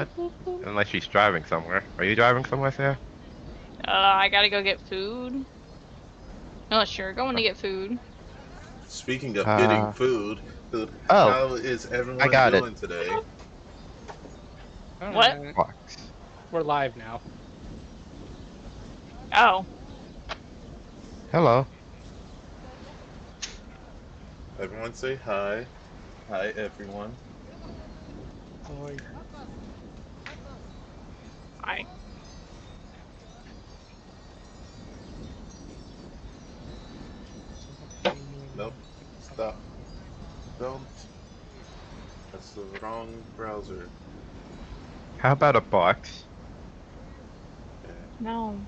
not. Unless she's driving somewhere. Are you driving somewhere, Sarah? I gotta go get food. Oh, sure, going to get food. Speaking of getting Uh, food, oh, how is I everyone got it. doing today? What? Alright, Box. we're live now. Oh, Hello. Everyone say hi. Hi, everyone. Boy, I. Nope. Stop. Don't. That's the wrong browser. How about a box? Okay. No.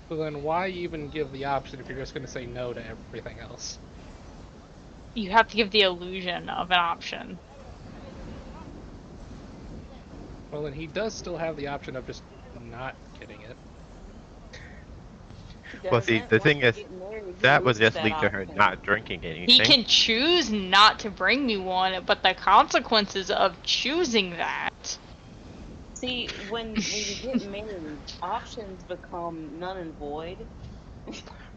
So then why even give the option if you're just going to say no to everything else? You have to give the illusion of an option. Well, then he does still have the option of just not getting it. He Well, see, doesn't. the Once thing you is, get married, he that would loses just that lead to her option. not drinking He anything. can choose not to bring me one, but the consequences of choosing that. See, when you get married, options become none and void.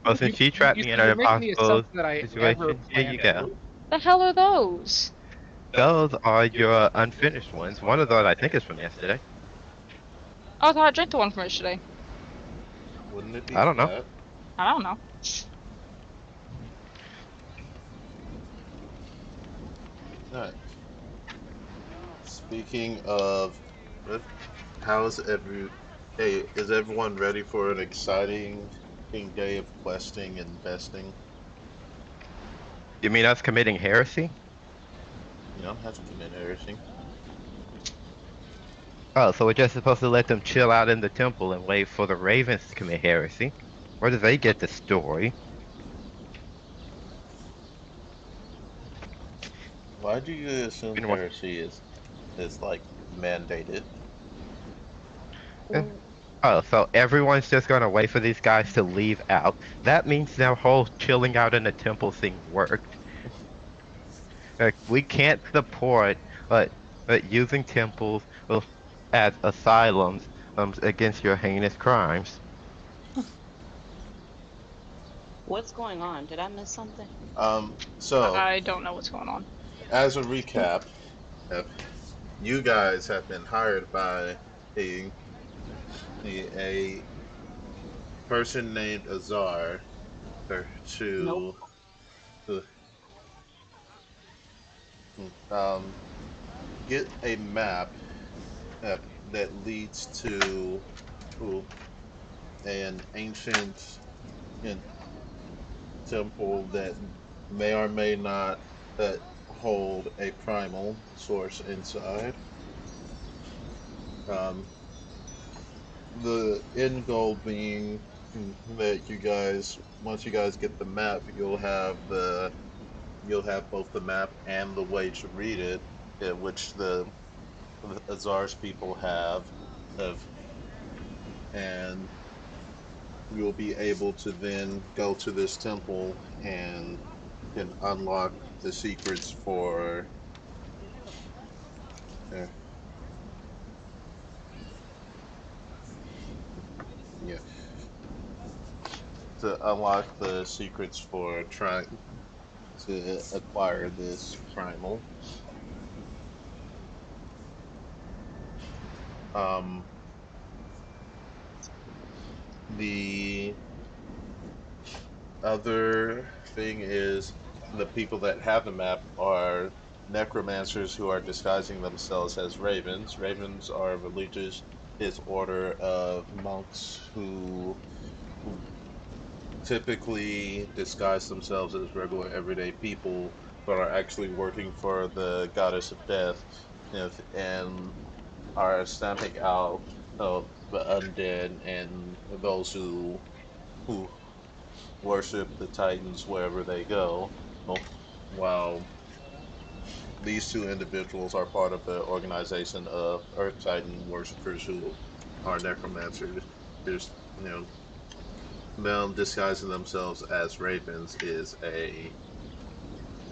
Well, since she trapped You me in see, an you're making the impossible assumption that I ever situation, here you planned go. it. The hell are those? Those are your unfinished ones. One of those, I think, is from yesterday. Oh, I thought I drank the one from yesterday. Wouldn't it be I don't know. flat? I don't know. Alright. Speaking of, how's hey, is everyone ready for an exciting day of questing and besting? You mean us committing heresy? You don't have to commit heresy. Oh, so we're just supposed to let them chill out in the temple and wait for the Ravens to commit heresy? Where do they get the story? Why do you assume Anyone? heresy is like mandated? Eh, Mm, Oh, so everyone's just gonna wait for these guys to leave out. That means their whole chilling out in the temple thing worked. Like, we can't support using temples as asylums against your heinous crimes. what's going on? Did I miss something? So I don't know what's going on. as a recap, uh, you guys have been hired by a a person named Azar Nope. to um, get a map uh, that leads to an ancient temple that may or may not uh, hold a primal source inside. Um, the end goal being that you guys, once you guys get the map, you'll have both the map and the way to read it, which the Azar's people have, and you'll be able to then go to this temple and can unlock the secrets for uh, yeah, to unlock the secrets for trying to acquire this primal. Um, the other thing is the people that have the map are necromancers who are disguising themselves as ravens. Ravens are a religious order of monks who typically disguise themselves as regular everyday people, but are actually working for the goddess of death, and are stamping out the undead and those who worship the Titans wherever they go. While these two individuals are part of the organization of Earth Titan worshippers who are necromancers. There's, them disguising themselves as ravens is a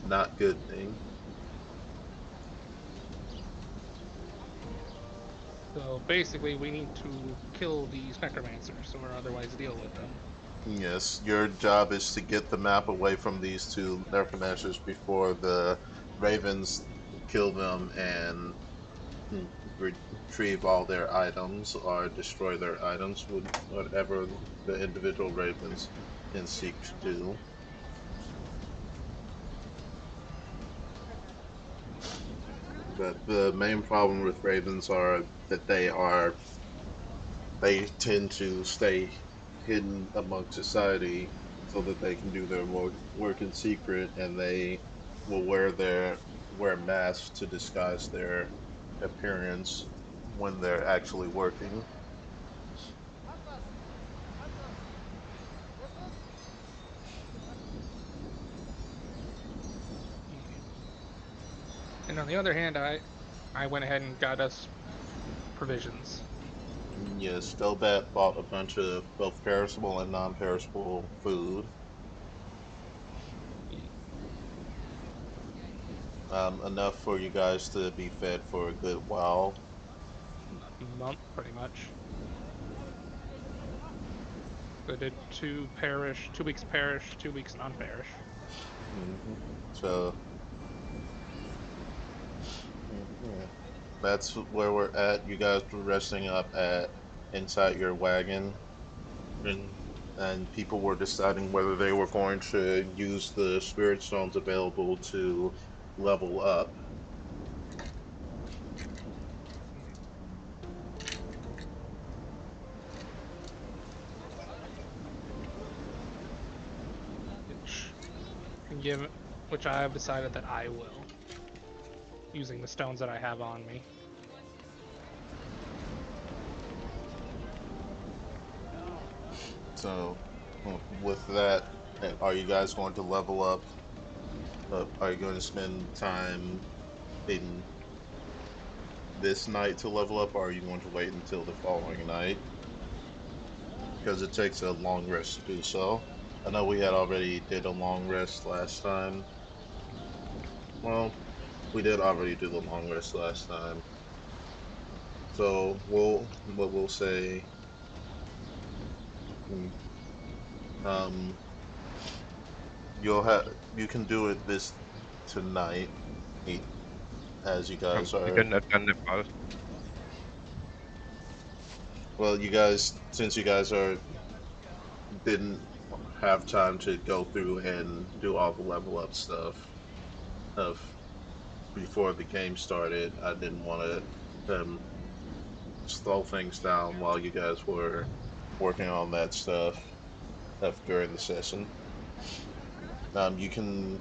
not good thing. So basically, we need to kill these necromancers or otherwise deal with them. Yes, your job is to get the map away from these two necromancers before the ravens kill them and retrieve all their items or destroy their items, whatever the individual ravens can seek to do. But the main problem with ravens are that they tend to stay hidden among society so that they can do their work in secret, and they will wear masks to disguise their appearance when they're actually working. And on the other hand, I went ahead and got us provisions. Yes, Delbat bought a bunch of both perishable and non-perishable food. Enough for you guys to be fed for a good while. A month, pretty much. So I did 2 weeks parish, 2 weeks non-parish. So yeah, that's where we're at. You guys were resting up at inside your wagon, and people were deciding whether they were going to use the spirit stones available to level up. Give, which I have decided that I will, using the stones that I have on me. So, with that, are you guys going to level up? Are you going to spend time in this night to level up, or are you going to wait until the following night? Because it takes a long rest to do so. I know we had already did a long rest last time. Well, we did already do the long rest last time. So we'll say um you can do it this tonight as you guys We are couldn't have done it first. well you guys since you guys are didn't have time to go through and do all the level up stuff of before the game started. I didn't want to slow things down while you guys were working on that stuff during the session. You can,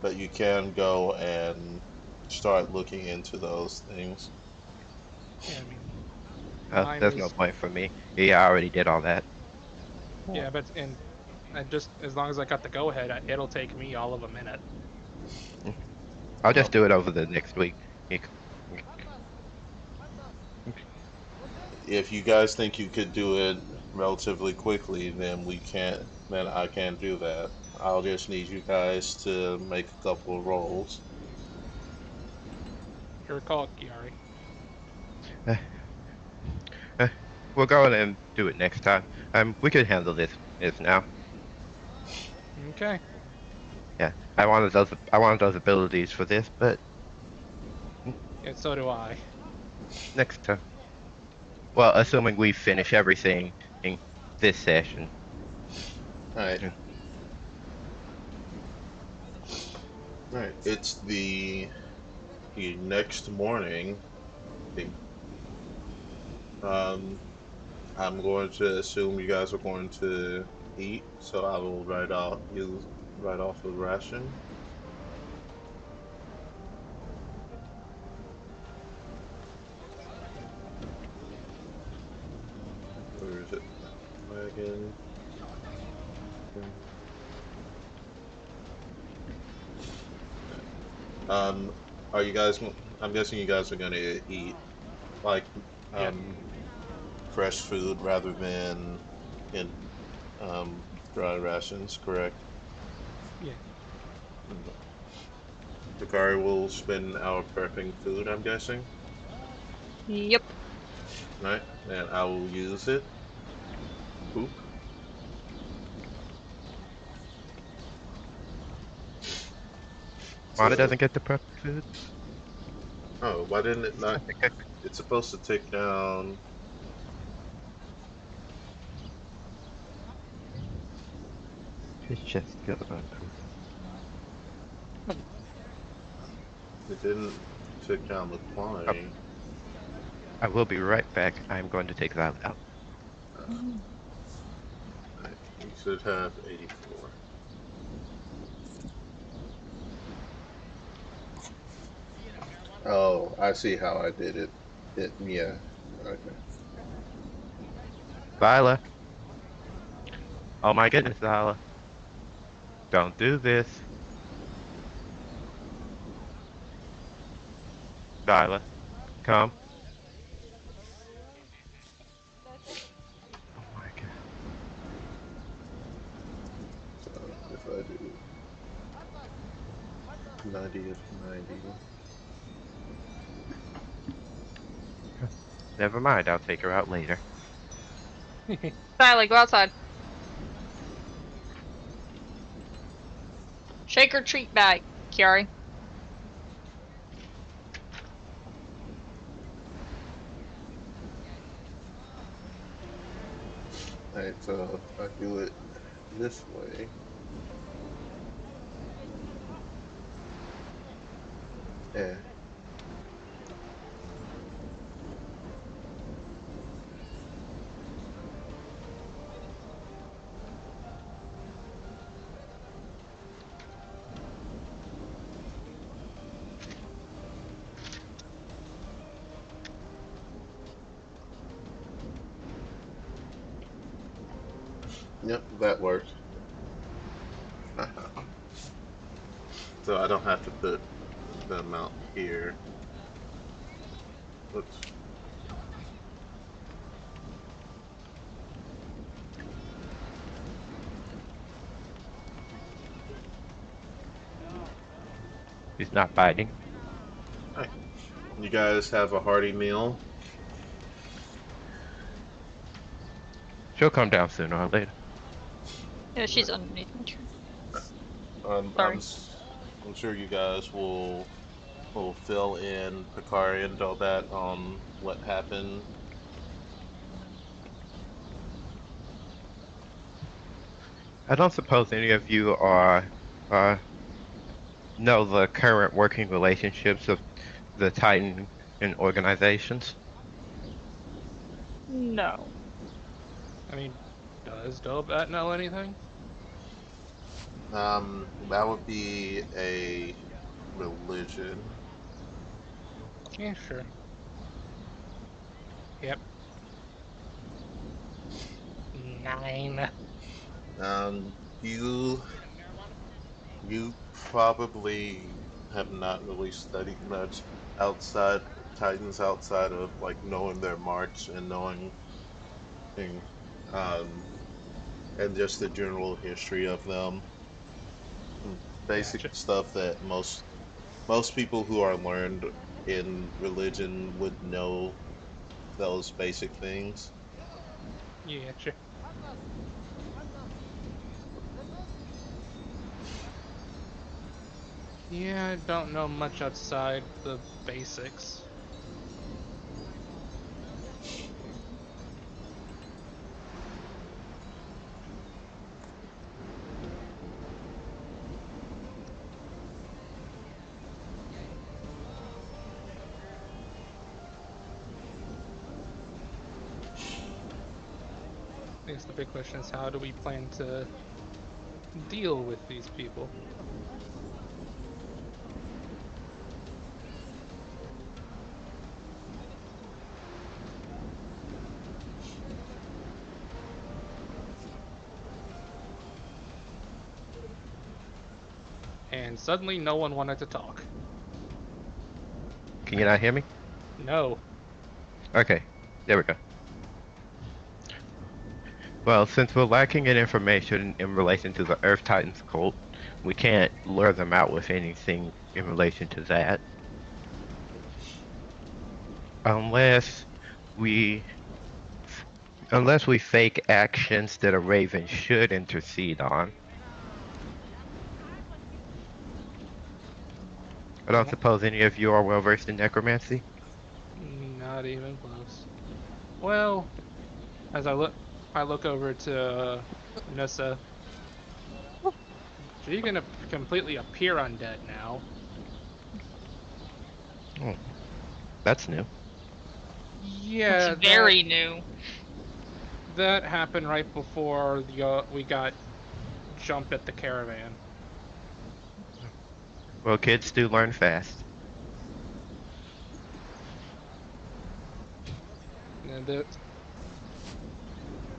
but you can go and start looking into those things. Yeah, I mean, mine There's no is point for me. Yeah, I already did all that. yeah, but and I just as long as I got the go ahead, it'll take me all of a minute. I'll just Well, do it over the next week. if you guys think you could do it relatively quickly, then we can't. Then I can't do that. I'll just need you guys to make a couple of rolls. Your call, Kiari. Uh, uh, we'll go on and do it next time. We could handle this now. Okay. Yeah, I wanted those abilities for this, but Yeah, so do I. next time. Well, assuming we finish everything in this session. All right, Yeah. all right. It's the next morning. Um, I'm going to assume you guys are going to eat, so I will write off a ration. Where is it? Wagon. Um, are you guys? I'm guessing you guys are gonna eat like Yeah. um fresh food rather than in um dry rations, correct? Yeah. Dakari will spend an hour prepping food, I'm guessing. Yep. Right, and I will use it. Poop. Mana So, doesn't get the perfect food. oh, why didn't it not? It's supposed to take down. It's just good about poop. It didn't take down the quantity. I will be right back. I'm going to take that out. Right, you should have 84. Oh, I see how I did it. Yeah. Okay. Viola. Oh my goodness, Viola. Don't do this. Viola. Come. Oh my god. So if I do 90 of 90, Never mind, I'll take her out later. Skylar, go outside. Shake or treat bag, Kiari. alright, so if I do it this way, yeah. Yep, that worked. So I don't have to put the amount here. Oops. He's not biting. Alright. You guys have a hearty meal. She'll come down sooner or later. Yeah, she's underneath my tree. Um, I'm, Sorry. s- I'm sure you guys will fill in Picari and all that on what happened. I don't suppose any of you are uh know the current working relationships of the Titan and organizations. No. I mean, does Dobat know anything? That would be a religion. Yeah, sure. Yep. 9. Um, you you probably have not really studied much outside Titans outside of like knowing their march and knowing thing, um, and just the general history of them. Basic Gotcha. stuff that most people who are learned in religion would know those basic things. Yeah, sure. Yeah, I don't know much outside the basics. I guess the big question is how do we plan to deal with these people? And suddenly no one wanted to talk. Can you not hear me? No. Okay, there we go. Well, since we're lacking in information in relation to the Earth Titans cult, we can't lure them out with anything in relation to that. Unless we, unless we fake actions that a raven should intercede on. I don't suppose any of you are well versed in necromancy. Not even close. Well, as I look over to Nissa. So you can completely appear undead now. Oh, that's new. Yeah, It's very new. that happened right before we got jumped at the caravan. Well, kids do learn fast. And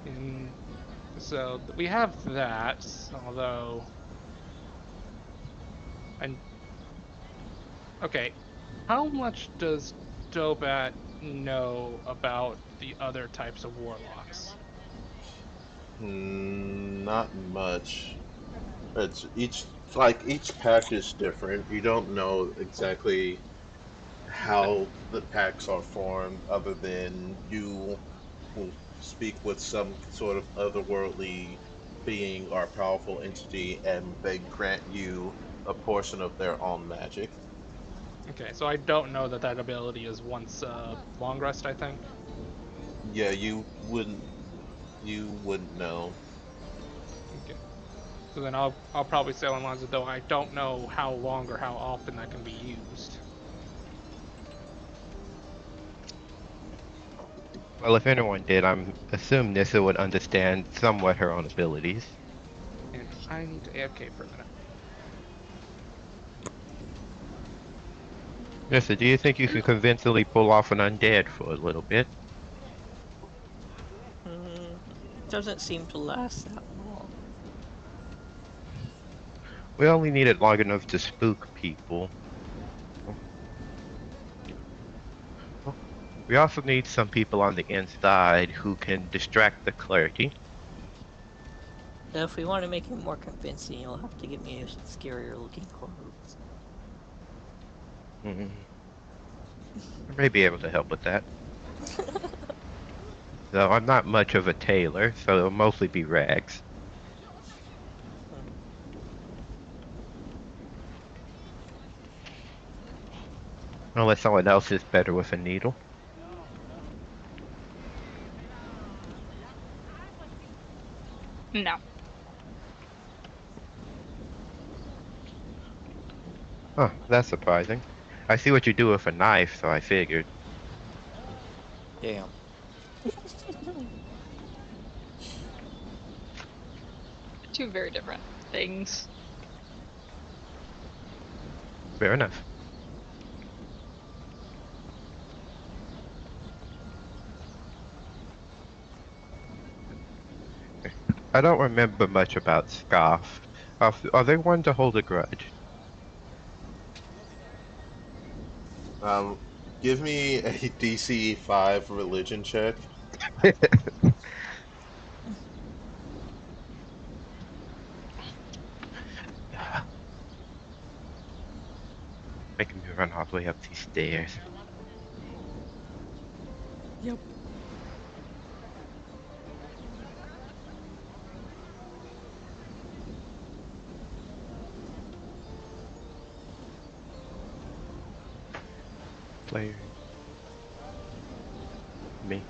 and so we have that, although and okay, how much does Dobat know about the other types of warlocks? Not much. It's each pack is different. You don't know exactly how the packs are formed, other than you will speak with some sort of otherworldly being or powerful entity, and they grant you a portion of their own magic. Okay, so I don't know that that ability is once long rest, I think. Yeah, you wouldn't know. Okay. So then I'll probably say along lines of though I don't know how long or how often that can be used. Well, if anyone did, I'm assume Nissa would understand somewhat her own abilities. And I need to AFK for a minute. Nissa, do you think you can convincingly pull off an undead for a little bit? Doesn't seem to last that long. We only need it long enough to spook people. We also need some people on the inside who can distract the clergy. Now, if we want to make it more convincing, you'll have to give me a scarier looking corpse. I may be able to help with that. Though I'm not much of a tailor, so it'll mostly be rags. Unless someone else is better with a needle. No. Huh, that's surprising. I see what you do with a knife, so I figured. Damn. Two very different things. Fair enough. I don't remember much about Scoff. Are they one to hold a grudge? Um, Give me a DC 5 religion check. Making me run all the way up these stairs. Yep. Player. Me.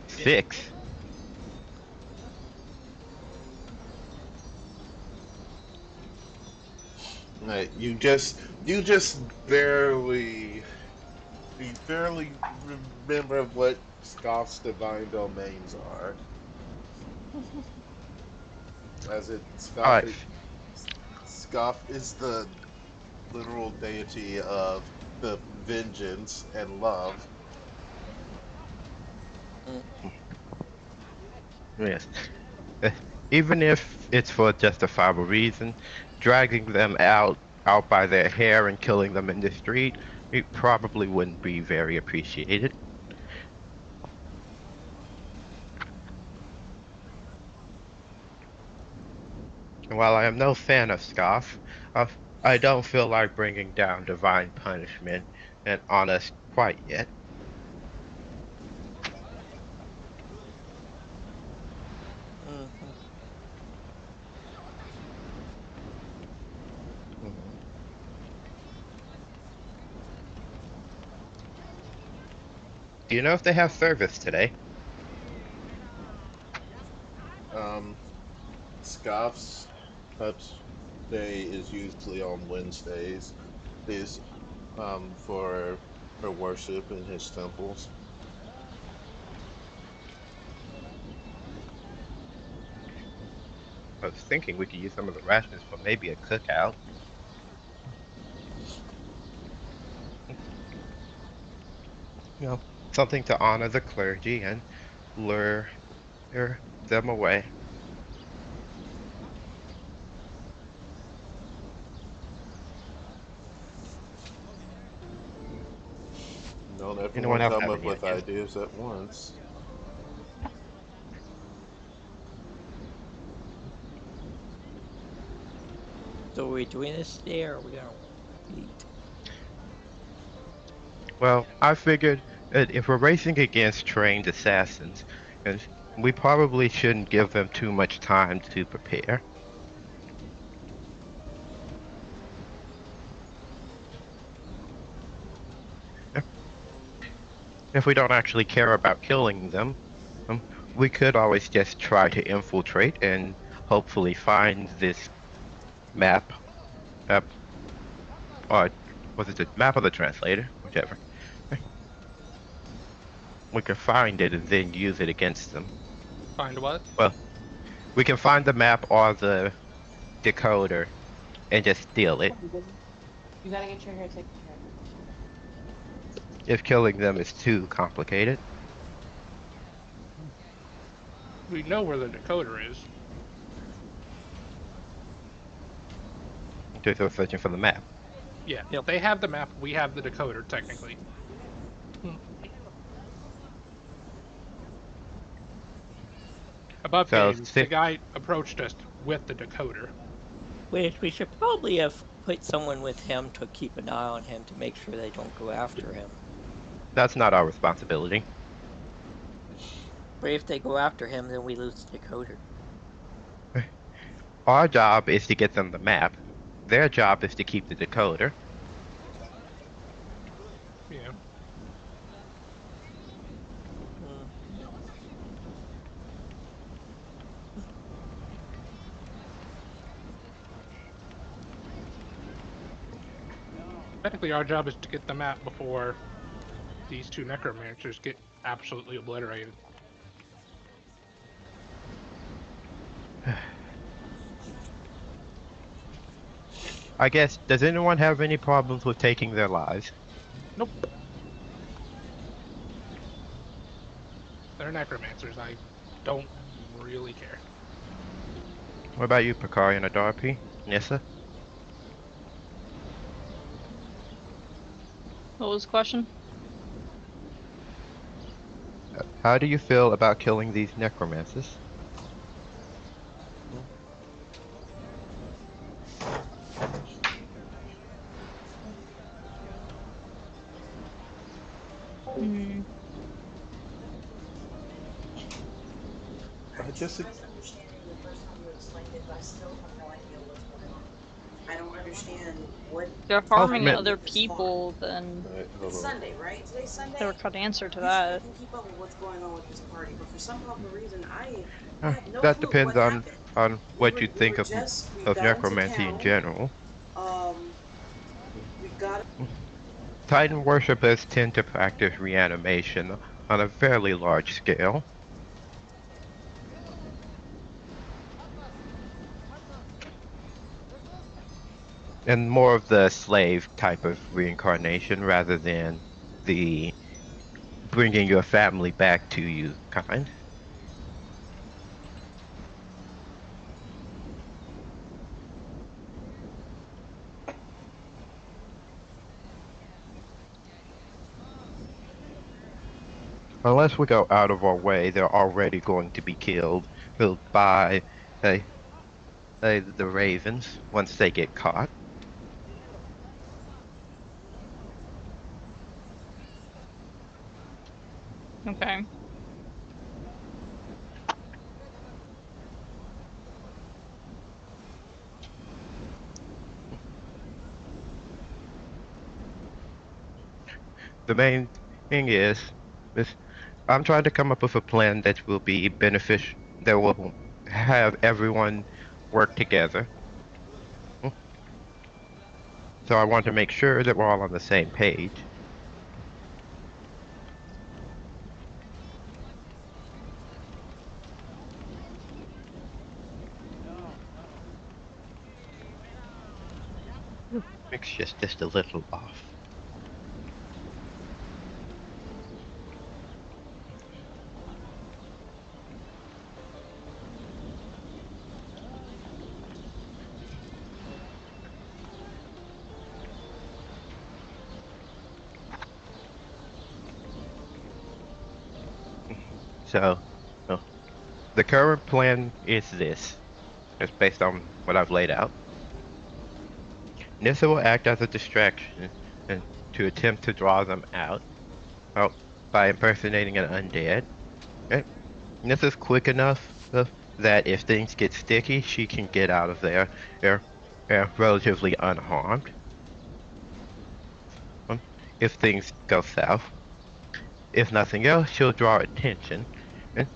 Six. You just barely remember what Scoff's divine domains are. As it Alright. Scoff is the literal deity of the vengeance and love. Yes. Eh, Even if it's for a justifiable reason, dragging them out by their hair and killing them in the street, it probably wouldn't be very appreciated. And while I am no fan of Scoff, uh, I don't feel like bringing down divine punishment and on us quite yet. Mm-hmm. Mhm. Do you know if they have service today? Um, Scoff's Hut's day is usually on Wednesdays. Is for worship in his temples. I was thinking we could use some of the rations for maybe a cookout. You know, something to honor the clergy and lure them away. Don't Anyone everyone else come have up any with ideas? ideas at once. So are we doing this today, or are we gonna wait? Well, I figured that if we're racing against trained assassins, and we probably shouldn't give them too much time to prepare. If we don't actually care about killing them, we could always just try to infiltrate and hopefully find this map, map or was it the map or the translator, whichever. We can find it and then use it against them. Find what? Well, we can find the map or the decoder and just steal it. You gotta get your hair taken care If killing them is too complicated. We know where the decoder is. Just go searching for the map. Yeah, Yep. they have the map. We have the decoder, technically. Above So, game, the guy approached us with the decoder. We should probably have put someone with him to keep an eye on him to make sure they don't go after him. that's not our responsibility. But if they go after him, then we lose the decoder. Our job is to get them the map. Their job is to keep the decoder. Yeah. Mm. Technically, our job is to get the map before these two necromancers get absolutely obliterated. I guess, does anyone have any problems with taking their lives? Nope. They're necromancers. I don't really care. What about you, Picari and Adarpi? Nissa? What was the question? How do you feel about killing these necromancers? Hmm. I just understanding the first time you explained it, but I still have no idea what's going on. I don't understand what They're Oh, harming man. other did this farm. people, then Wait, hold It's on. Sunday, right? Today's they Sunday. would cut answer to Usually I that. can keep up with what's going on with this party, but for some fucking reason I have no That clue depends what happened. on what you We think were just we of got into necromancy in town. general. Um, we got Titan worshippers tend to practice reanimation on a fairly large scale. And more of the slave type of reincarnation rather than the bringing your family back to you kind. Unless we go out of our way, they're already going to be killed by a the Ravens once they get caught. Okay. The main thing is I'm trying to come up with a plan that will be beneficial, that will have everyone work together. So I want to make sure that we're all on the same page. Mix just a little off. So, uh, the current plan is this. It's based on what I've laid out. Nissa will act as a distraction and to attempt to draw them out by impersonating an undead. Okay? Nissa's quick enough that if things get sticky, she can get out of there relatively unharmed. If things go south, if nothing else, she'll draw attention, and,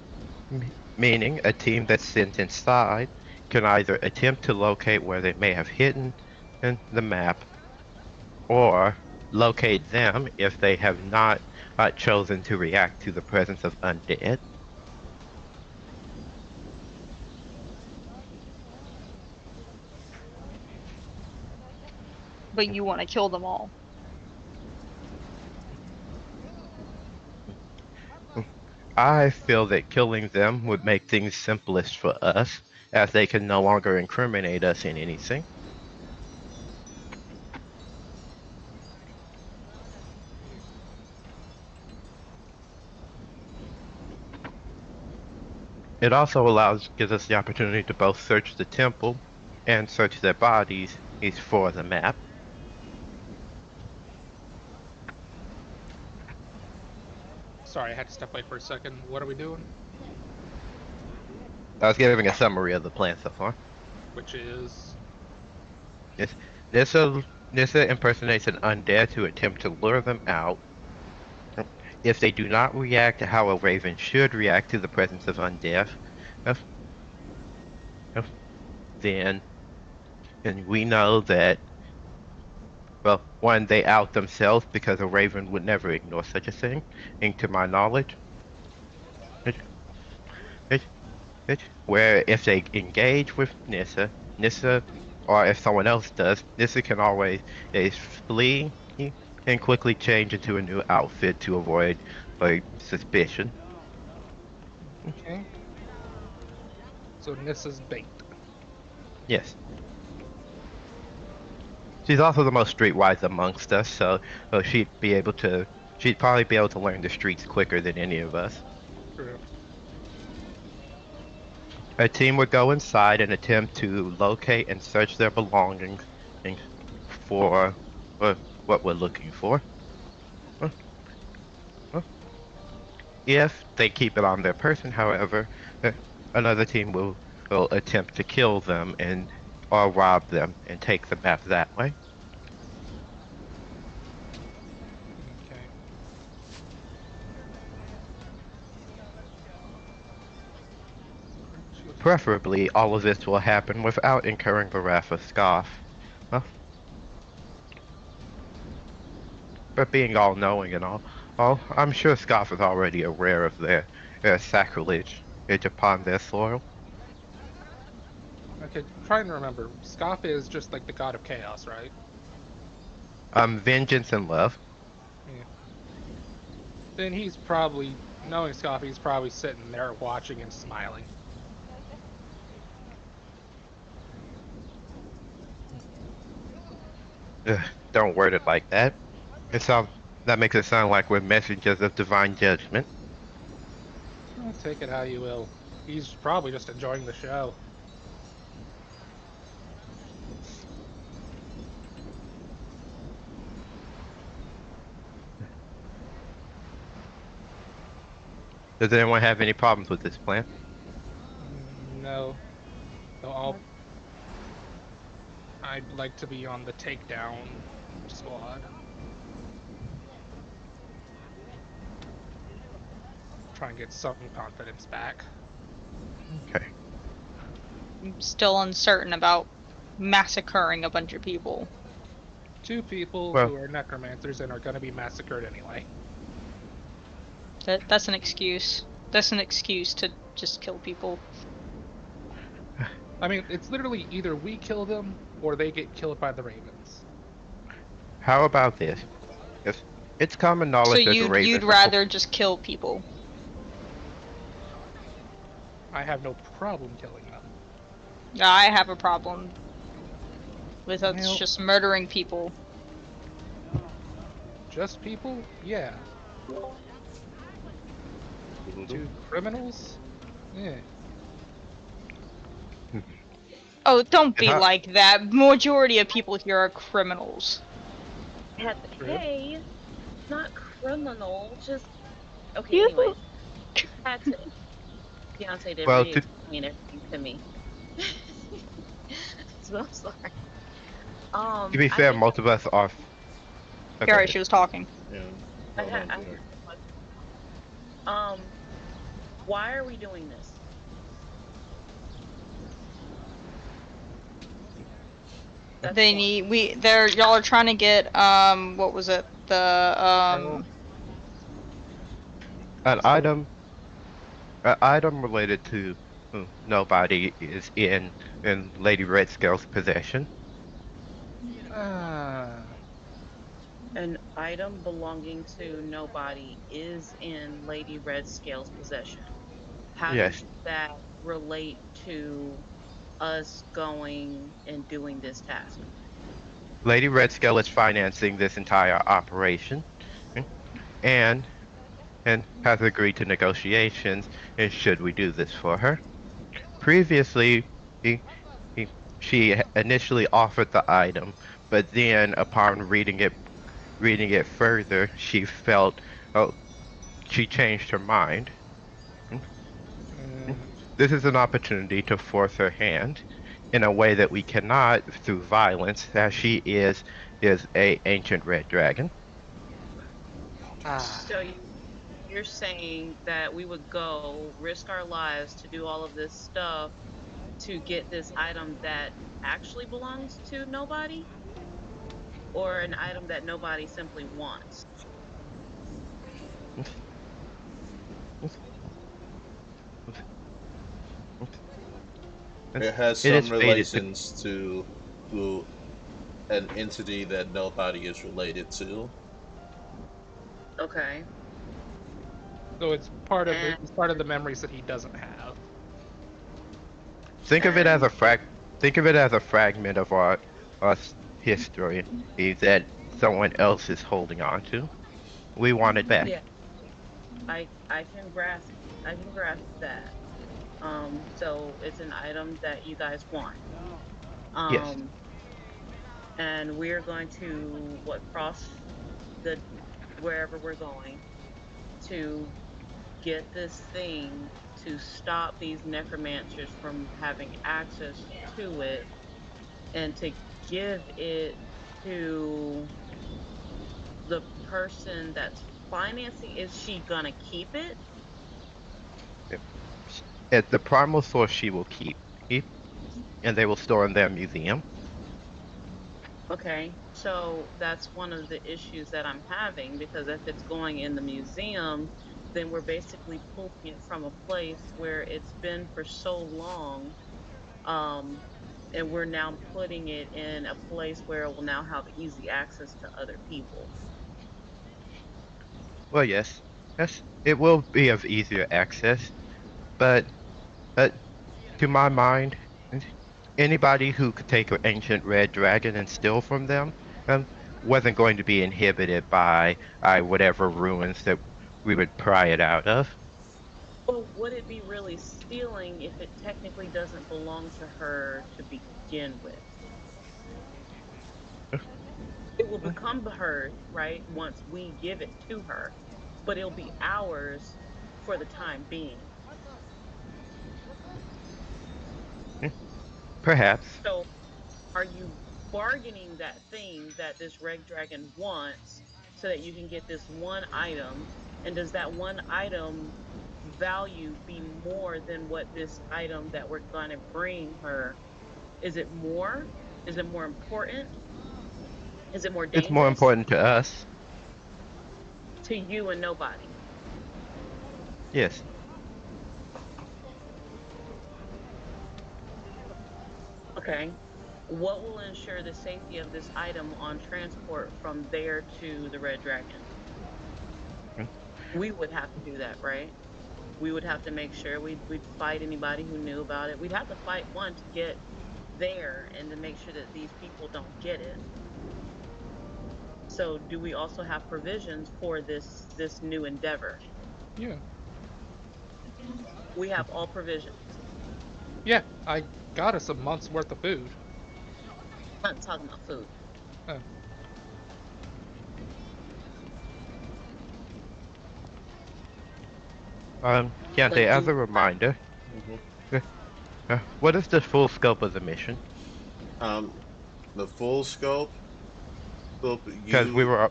meaning a team that's sent inside can either attempt to locate where they may have hidden in the map, or locate them if they have not chosen to react to the presence of undead. But you want to kill them all. I feel that killing them would make things simplest for us, as they can no longer incriminate us in anything. It also gives us the opportunity to both search the temple and search their bodies for the map. Sorry, I had to step away for a second. What are we doing? I was giving a summary of the plan so far. Which is... Yes, Nissa impersonates an undead to attempt to lure them out. If they do not react to how a raven should react to the presence of undead, then we know that, well, one, they out themselves because a raven would never ignore such a thing, and to my knowledge. Where if they engage with Nissa, or if someone else does, Nissa can always flee and quickly change into a new outfit to avoid suspicion. Okay. So Nissa's bait. Yes. She's also the most streetwise amongst us, so she'd probably be able to learn the streets quicker than any of us. True. A team would go inside and attempt to locate and search their belongings for what we're looking for. If they keep it on their person, however, another team will attempt to kill them or rob them and take the map that way. Okay. Preferably, all of this will happen without incurring the wrath of Scoff. But being all-knowing and all, I'm sure Scoff is already aware of their sacrilege upon their soil. Okay, trying to remember. Scoff is just like the god of chaos, right? Vengeance and love. Yeah. Then he's probably, knowing Scoff, he's probably sitting there watching and smiling. Don't word it like that. That makes it sound like we're messengers of divine judgment. Well, take it how you will. He's probably just enjoying the show. Does anyone have any problems with this plan? No. So I'd like to be on the takedown squad. Try and get some confidence back. Okay. I'm still uncertain about massacring a bunch of people. 2 people Well, who are necromancers and are going to be massacred anyway. That's an excuse. That's an excuse to just kill people. I mean, it's literally either we kill them or they get killed by the Ravens. how about this? Yes, it's common So knowledge that the you'd Ravens rather just kill people. I have no problem killing them. I have a problem with us Well, just murdering people. Just people? Yeah. 2 criminals? Yeah. Oh, don't and be how, like that. Majority of people here are criminals. True. Hey, not criminal, just okay. You Anyways, had to. Beyonce did well, re-explain everything to me, so I'm sorry. to be I fair, did. most of us are. Oh, go Carrie, ahead. she was talking. Yeah. I Hold had. on, I had Derek. a question. Um, why are we doing this? That's They one. need y'all are trying to get what was it? The Well, An item related to nobody is in Lady Red Scale's possession. uh, An item belonging to nobody is in Lady Red Scale's possession. How does Yes, that relate to us going and doing this task? Lady Red Scale is financing this entire operation, mm, and and has agreed to negotiations. And should we do this for her? Previously, he, he, she initially offered the item, but then upon reading it further, she felt, oh, she changed her mind. Mm, mm. mm, This is an opportunity to force her hand in a way that we cannot through violence, as she is a ancient red dragon. ah. So you're saying that we would go risk our lives to do all of this stuff to get this item that actually belongs to nobody, or an item that nobody simply wants? It has It is some fated to. relations to an entity that nobody is related to. Okay. So And it's part of the memories that he doesn't have. Think of it as and a think of it as a fragment of our history that someone else is holding on to. We want it back. yeah, I can grasp that. So it's an item that you guys want. Yes. Um, and we're going to cross the wherever we're going to get this thing to stop these necromancers from having access to it and to give it to the person that's financing. Is she gonna keep it? Yep. At the primal source she will keep, and they will store in their museum. Okay, so that's one of the issues that I'm having, because if it's going in the museum, then we're basically pulling it from a place where it's been for so long, um, and we're now putting it in a place where it will now have easy access to other people. Well, yes, it will be of easier access, but but to my mind, anybody who could take an ancient red dragon and steal from them um, wasn't going to be inhibited by whatever ruins that we would pry it out of. But would it be really stealing if it technically doesn't belong to her to begin with? It will become hers, right? Once we give it to her, but it'll be ours for the time being. Perhaps. So are you bargaining that thing that this red dragon wants so that you can get this one item? And does that one item value be more than what this item that we're going to bring her? Is it more? Is it more important? Is it more It's more dangerous? important to us. To you and nobody. Yes. Okay. What will ensure the safety of this item on transport from there to the Red Dragon? We would have to do that, right? We would have to make sure we'd fight anybody who knew about it. We'd have to fight one to get there and to make sure that these people don't get it. So do we also have provisions for this new endeavor? Yeah. We have all provisions. Yeah, I got us a month's worth of food. I'm not talking about food. Oh. Keontae, Like, as do a reminder, Mhm. what is the full scope of the mission? The full scope. Because we were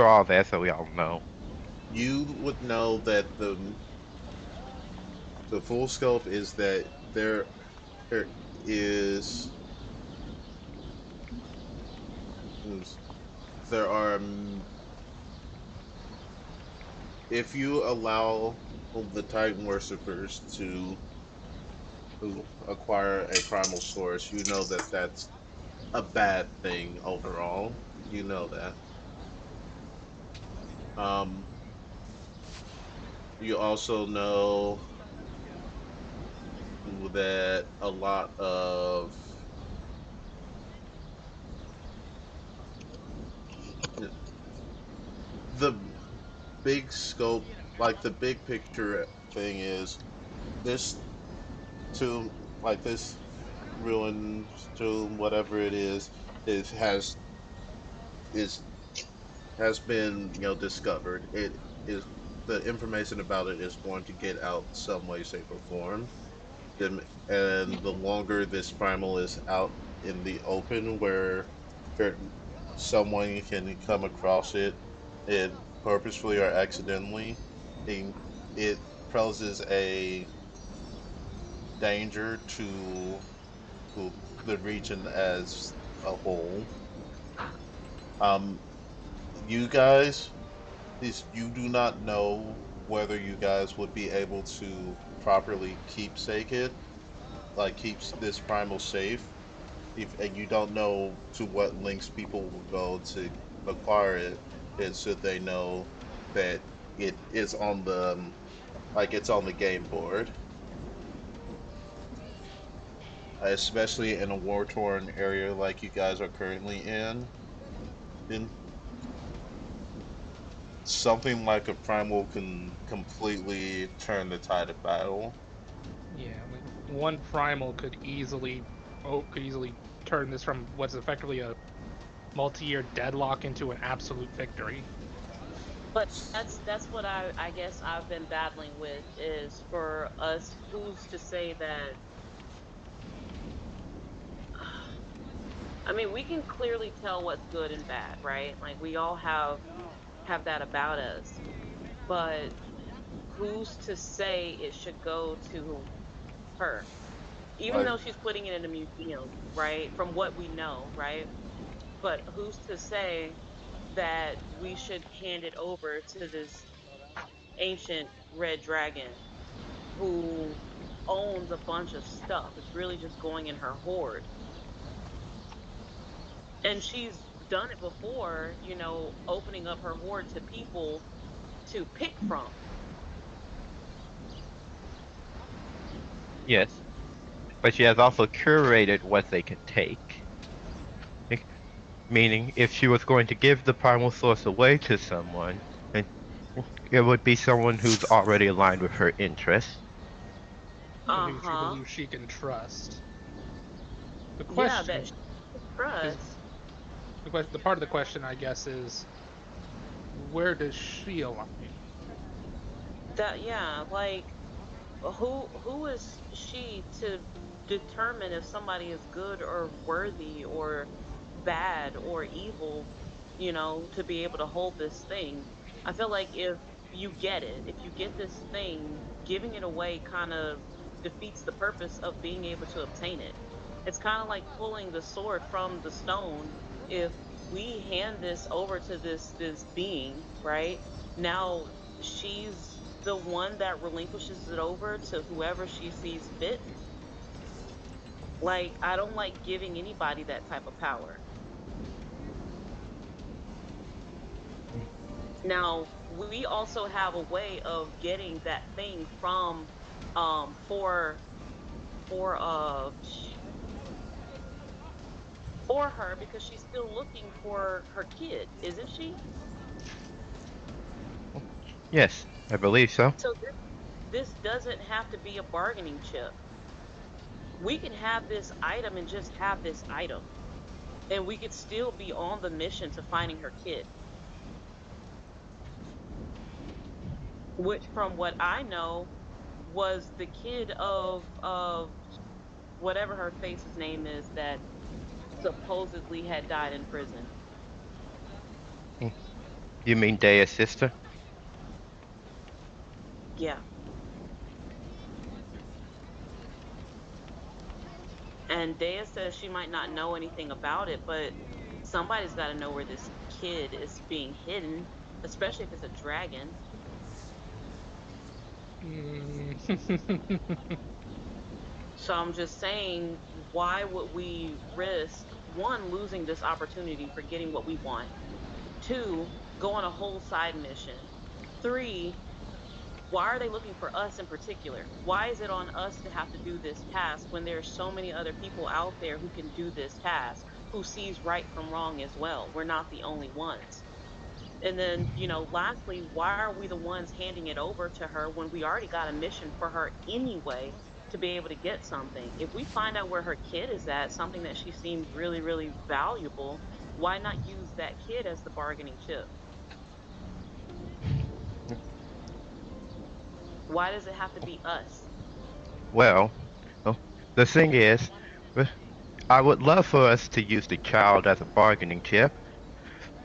all there, so we all know. You would know that the full scope is that there is there are if you allow the Titan worshippers to acquire a primal source, you know that that's a bad thing overall. You know that. Um, you also know that a lot of the big scope, like the big picture thing is this tomb, like this ruined tomb, whatever it is is has been discovered. It is the information about it is going to get out some way, shape, or form. Then, and the longer this primal is out in the open, where someone can come across it purposefully or accidentally, it, it poses a danger to the region as a whole. Um, you guys, you do not know whether you guys would be able to properly keepsake it, like keeps this primal safe. If and you don't know to what lengths people will go to acquire it, and should they know that it is on the like it's on the game board, especially in a war torn area like you guys are currently in. Then something like a primal can completely turn the tide of battle. Yeah, like one primal could easily turn this from what's effectively a multi-year deadlock into an absolute victory. But that's what I guess I've been battling with is for us who's to say that I mean we can clearly tell what's good and bad, right? Like we all have that about us. But who's to say it should go to her? Even Like though she's putting it in a museum, right? From what we know, right? But who's to say that we should hand it over to this ancient red dragon who owns a bunch of stuff? It's really just going in her hoard. And she's done it before, opening up her hoard to people to pick from. Yes, but she has also curated what they can take. Meaning, if she was going to give the primal source away to someone, then it would be someone who's already aligned with her interests. Yeah, Uh who she huh. believes she can trust. The Yeah, that question she is trusts. the part of the question I guess is where does she align? That yeah, like who is she to determine if somebody is good or worthy or bad or evil, to be able to hold this thing? I feel like if you get this thing, giving it away kind of defeats the purpose of being able to obtain it. It's kind of like pulling the sword from the stone. If we hand this over to this being, right? Now she's the one that relinquishes it over to whoever she sees fit. Like, I don't like giving anybody that type of power. Now, we also have a way of getting that thing from for for her, because she's still looking for her kid, isn't she? Yes, I believe so. So this doesn't have to be a bargaining chip. We can have this item and just have this item, and we could still be on the mission to finding her kid. Which, from what I know, was the kid of whatever her face's name is that supposedly had died in prison. Hmm. You mean Daya's sister? Yeah. And Dea says she might not know anything about it, but somebody's got to know where this kid is being hidden, especially if it's a dragon. Mm. So I'm just saying, why would we risk, one, losing this opportunity for getting what we want? Two, go on a whole side mission. Three, why are they looking for us in particular? Why is it on us to have to do this task when there's so many other people out there who can do this task, who sees right from wrong as well? We're not the only ones. And then, lastly, why are we the ones handing it over to her when we already got a mission for her anyway to be able to get something? If we find out where her kid is at, something that she seems really, really valuable, why not use that kid as the bargaining chip? Why does it have to be us? Well, oh, the thing is, uh, I would love for us to use the child as a bargaining chip,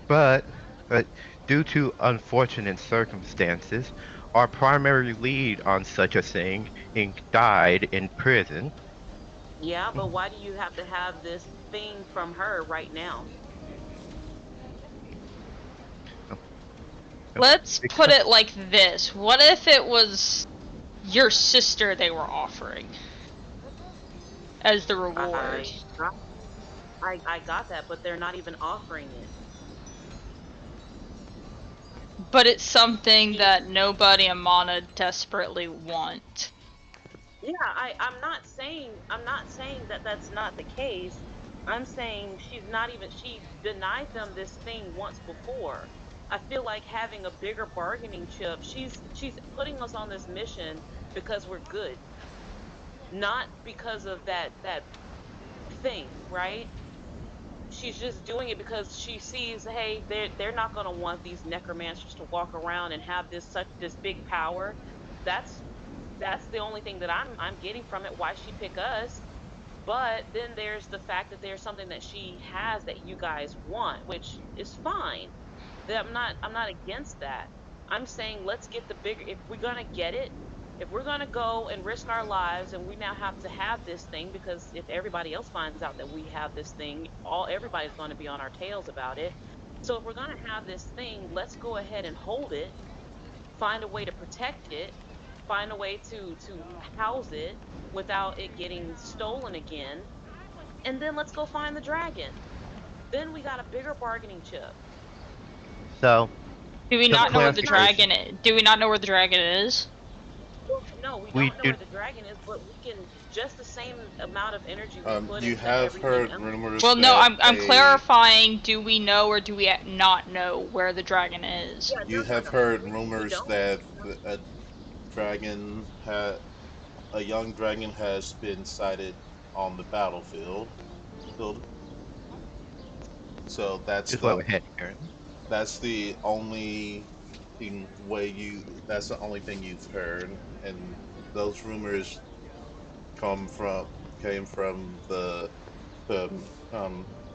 but uh, due to unfortunate circumstances, our primary lead on such a thing died in prison. Yeah, but why do you have to have this thing from her right now? Let's put Because, it like this. What if it was your sister they were offering as the reward? I I got that, but they're not even offering it. But it's something She's that nobody in Mana desperately want. Yeah, I'm not saying that that's not the case. I'm saying she denied them this thing once before. I feel like having a bigger bargaining chip, she's putting us on this mission because we're good, not because of that thing, right? She's just doing it because she sees, hey, they're not going to want these necromancers to walk around and have this big power. That's that's the only thing that I'm getting from it. Why she pick us? But then there's the fact that there's something that she has that you guys want, which is fine. That I'm not against that. I'm saying let's get the bigger, if we're gonna get it, if we're gonna go and risk our lives and we now have to have this thing, because if everybody else finds out that we have this thing, everybody's gonna be on our tails about it. So if we're gonna have this thing, let's go ahead and hold it, find a way to protect it, find a way to house it without it getting stolen again, and then let's go find the dragon. Then we got a bigger bargaining chip. so, Do we some not know where the Not clarification. dragon is? Do we not know where the dragon is? Well, no, we We don't know do. where the dragon is, but we can, just the same amount of energy we put You into have everything heard else. rumors Well, no, that I'm clarifying. Do we know or do we not know where the dragon is? Yeah, no, you no, have no. heard We rumors don't. that dragon had a young dragon has been sighted on the battlefield. So Is what we had here. that's the only that's the only thing you've heard, and those rumors come from came from the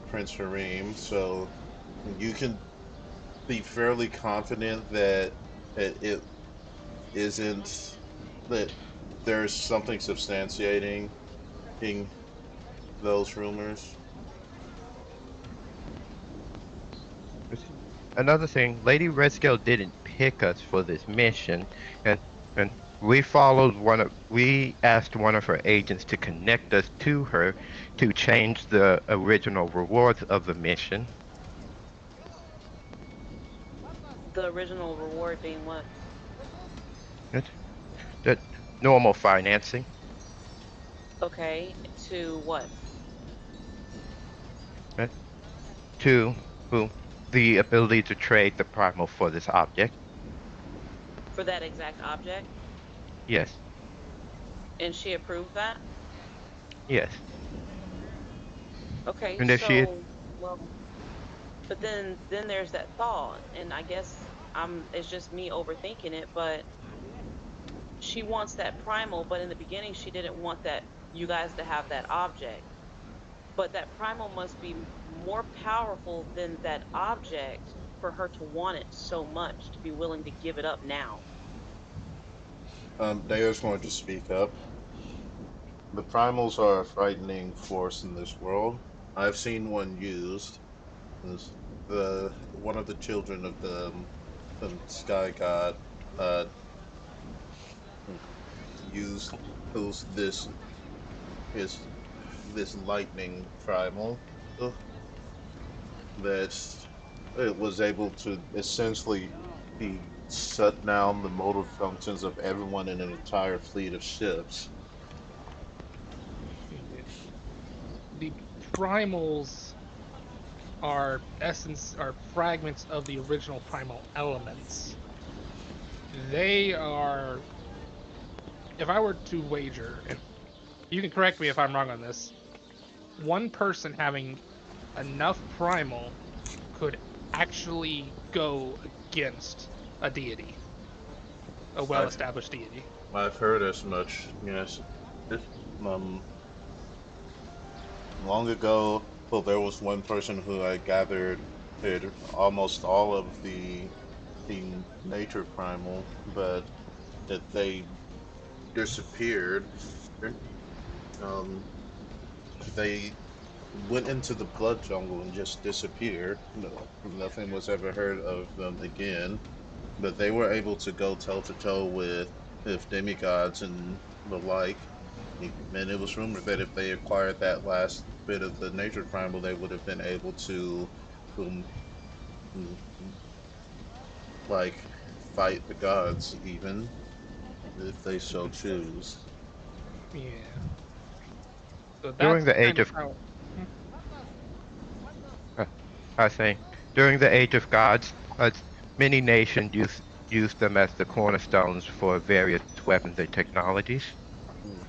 Prince Harim, so you can be fairly confident that it isn't that there's something substantiating those rumors. Another thing, Lady Redscale didn't pick us for this mission, and and we asked one of her agents to connect us to her to change the original rewards of the mission. The original reward being what? It, the normal financing. Okay, to what? uh, to who the ability to trade the primal for this object. For that exact object? Yes, And she approved that? yes. Okay, And if she so well, but then there's that thought, and I guess it's just me overthinking it, but she wants that primal, but in the beginning she didn't want that you guys to have that object. But that primal must be more powerful than that object for her to want it so much to be willing to give it up now. Deo's going to speak up. The primals are a frightening force in this world. I've seen one used. As the one of the children of the sky god uh, used this his this lightning primal that it was able to essentially be shut down the motor functions of everyone in an entire fleet of ships. Yeah. The primals are fragments of the original primal elements. They are, if I were to wager, and you can correct me if I'm wrong on this, one person having enough primal could actually go against a deity, a I've well-established deity. I've heard as much. Yes, um, long ago, well, there was one person who I gathered had almost all of the nature primal, but that they disappeared. Um, they went into the blood jungle and just disappeared. No, nothing was ever heard of them again. But they were able to go toe to toe with demigods and the like. And it was rumored that if they acquired that last bit of the nature primal, they would have been able to, um, mm, like, fight the gods even if they so choose. Yeah. So during that's the age kind of of how. uh, I was saying during the age of gods, many nations used them as the cornerstones for various weapons and technologies.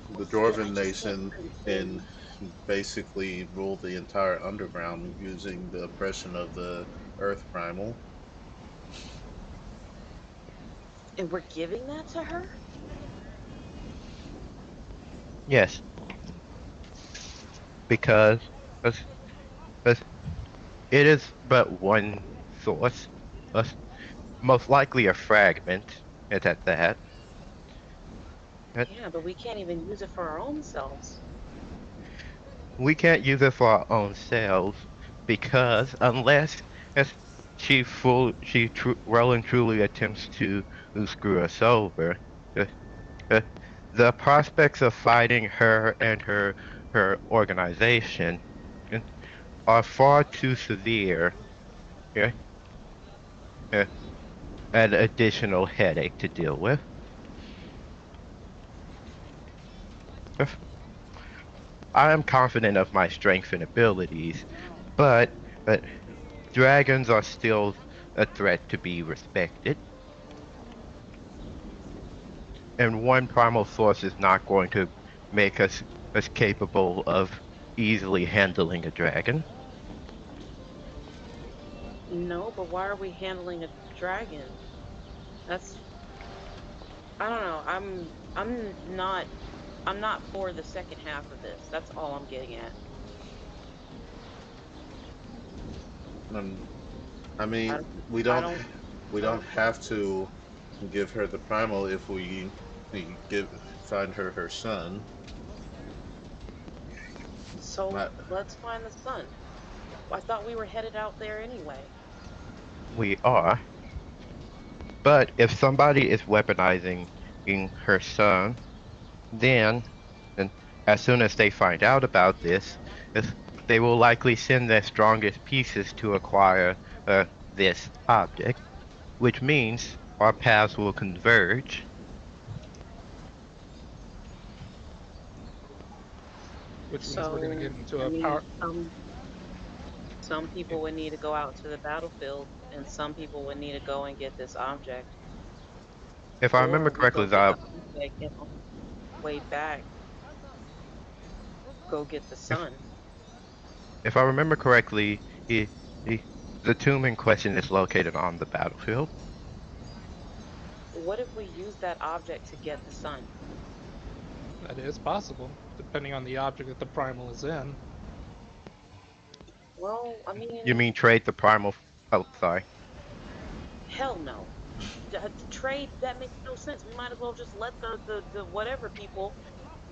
The Yeah, I Dwarven just can't nation and conceive. basically ruled the entire underground using the oppression of the Earth Primal. And we're giving that to her? Yes, because as, as it is but one source, uh, most likely a fragment. It's at that. Uh, Yeah, but we can't even use it for our own selves. We can't use it for our own selves because unless as well and truly attempts to screw us over, uh, uh, the prospects of fighting her and her organization uh, are far too severe. Yeah, uh, an additional headache to deal with. Uh, I am confident of my strength and abilities, but dragons are still a threat to be respected, and one primal source is not going to make us capable of easily handling a dragon. No, but why are we handling a dragon? That's I don't know. I'm not for the second half of this. That's all I'm getting at. Um, I I mean, don't we I don't don't we I don't don't have to give her the primal if we give find her her son. so Not let's find the sun. I thought we were headed out there anyway. We are. But if somebody is weaponizing her son, then, and as soon as they find out about this, they will likely send their strongest pieces to acquire this object, which means our paths will converge. Which means we're going to So get into I a mean power. some people would need to go out to the battlefield and some people would need to go and get this object. If I remember Or we correctly, go get the object and on the way back go get the if sun. if I remember correctly, he, the tomb in question is located on the battlefield. What if we use that object to get the sun? That is possible, depending on the object that the primal is in. Well, I You mean, mean trade the primal? Oh, sorry. hell no. Trade, that makes no sense. We might as well just let the whatever people,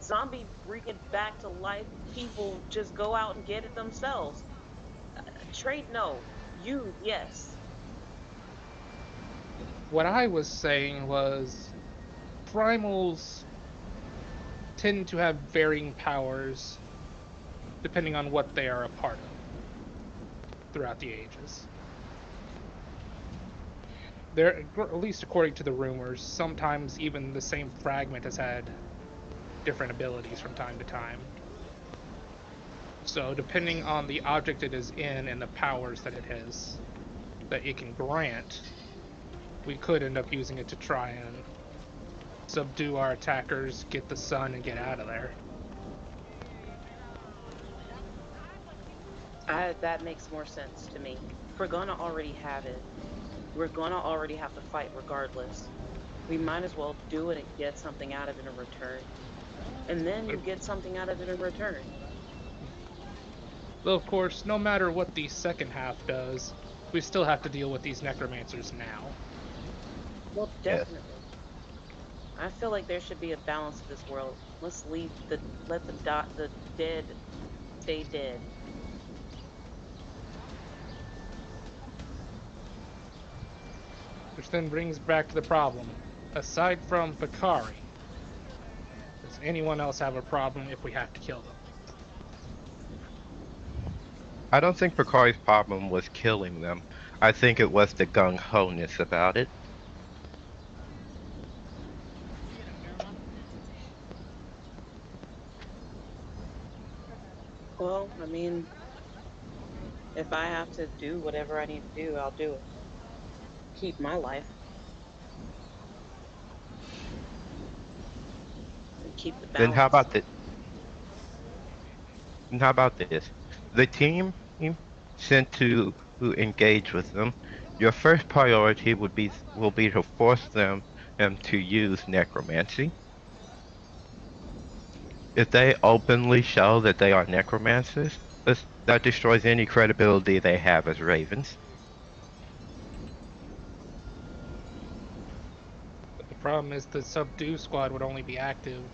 zombie bringing back to life people, just go out and get it themselves. Trade, no. Use, yes. What I was saying was primals tend to have varying powers depending on what they are a part of throughout the ages. There, at least according to the rumors, sometimes even the same fragment has had different abilities from time to time. So depending on the object it is in and the powers that it can grant, we could end up using it to try and subdue our attackers, get the sun, and get out of there. That makes more sense to me. If we're gonna already have it, we're gonna already have to fight regardless. We might as well do it and get something out of it in return. And then you get something out of it in return. Though, of course, no matter what the second half does, we still have to deal with these necromancers now. Well, Yes. definitely. I feel like there should be a balance to this world. Let's let the dead stay dead. Which then brings back to the problem. Aside from Bakari, does anyone else have a problem if we have to kill them? I don't think Picard's problem was killing them. I think it was the gung-ho-ness about it. Well, I mean, if I have to do whatever I need to do, I'll do it. Keep my life and keep the Then how balance. about the, then how about this? The team sent to engage with them. Your first priority will be to force them to use necromancy. If they openly show that they are necromancers, that destroys any credibility they have as ravens. But the problem is the subdue squad would only be active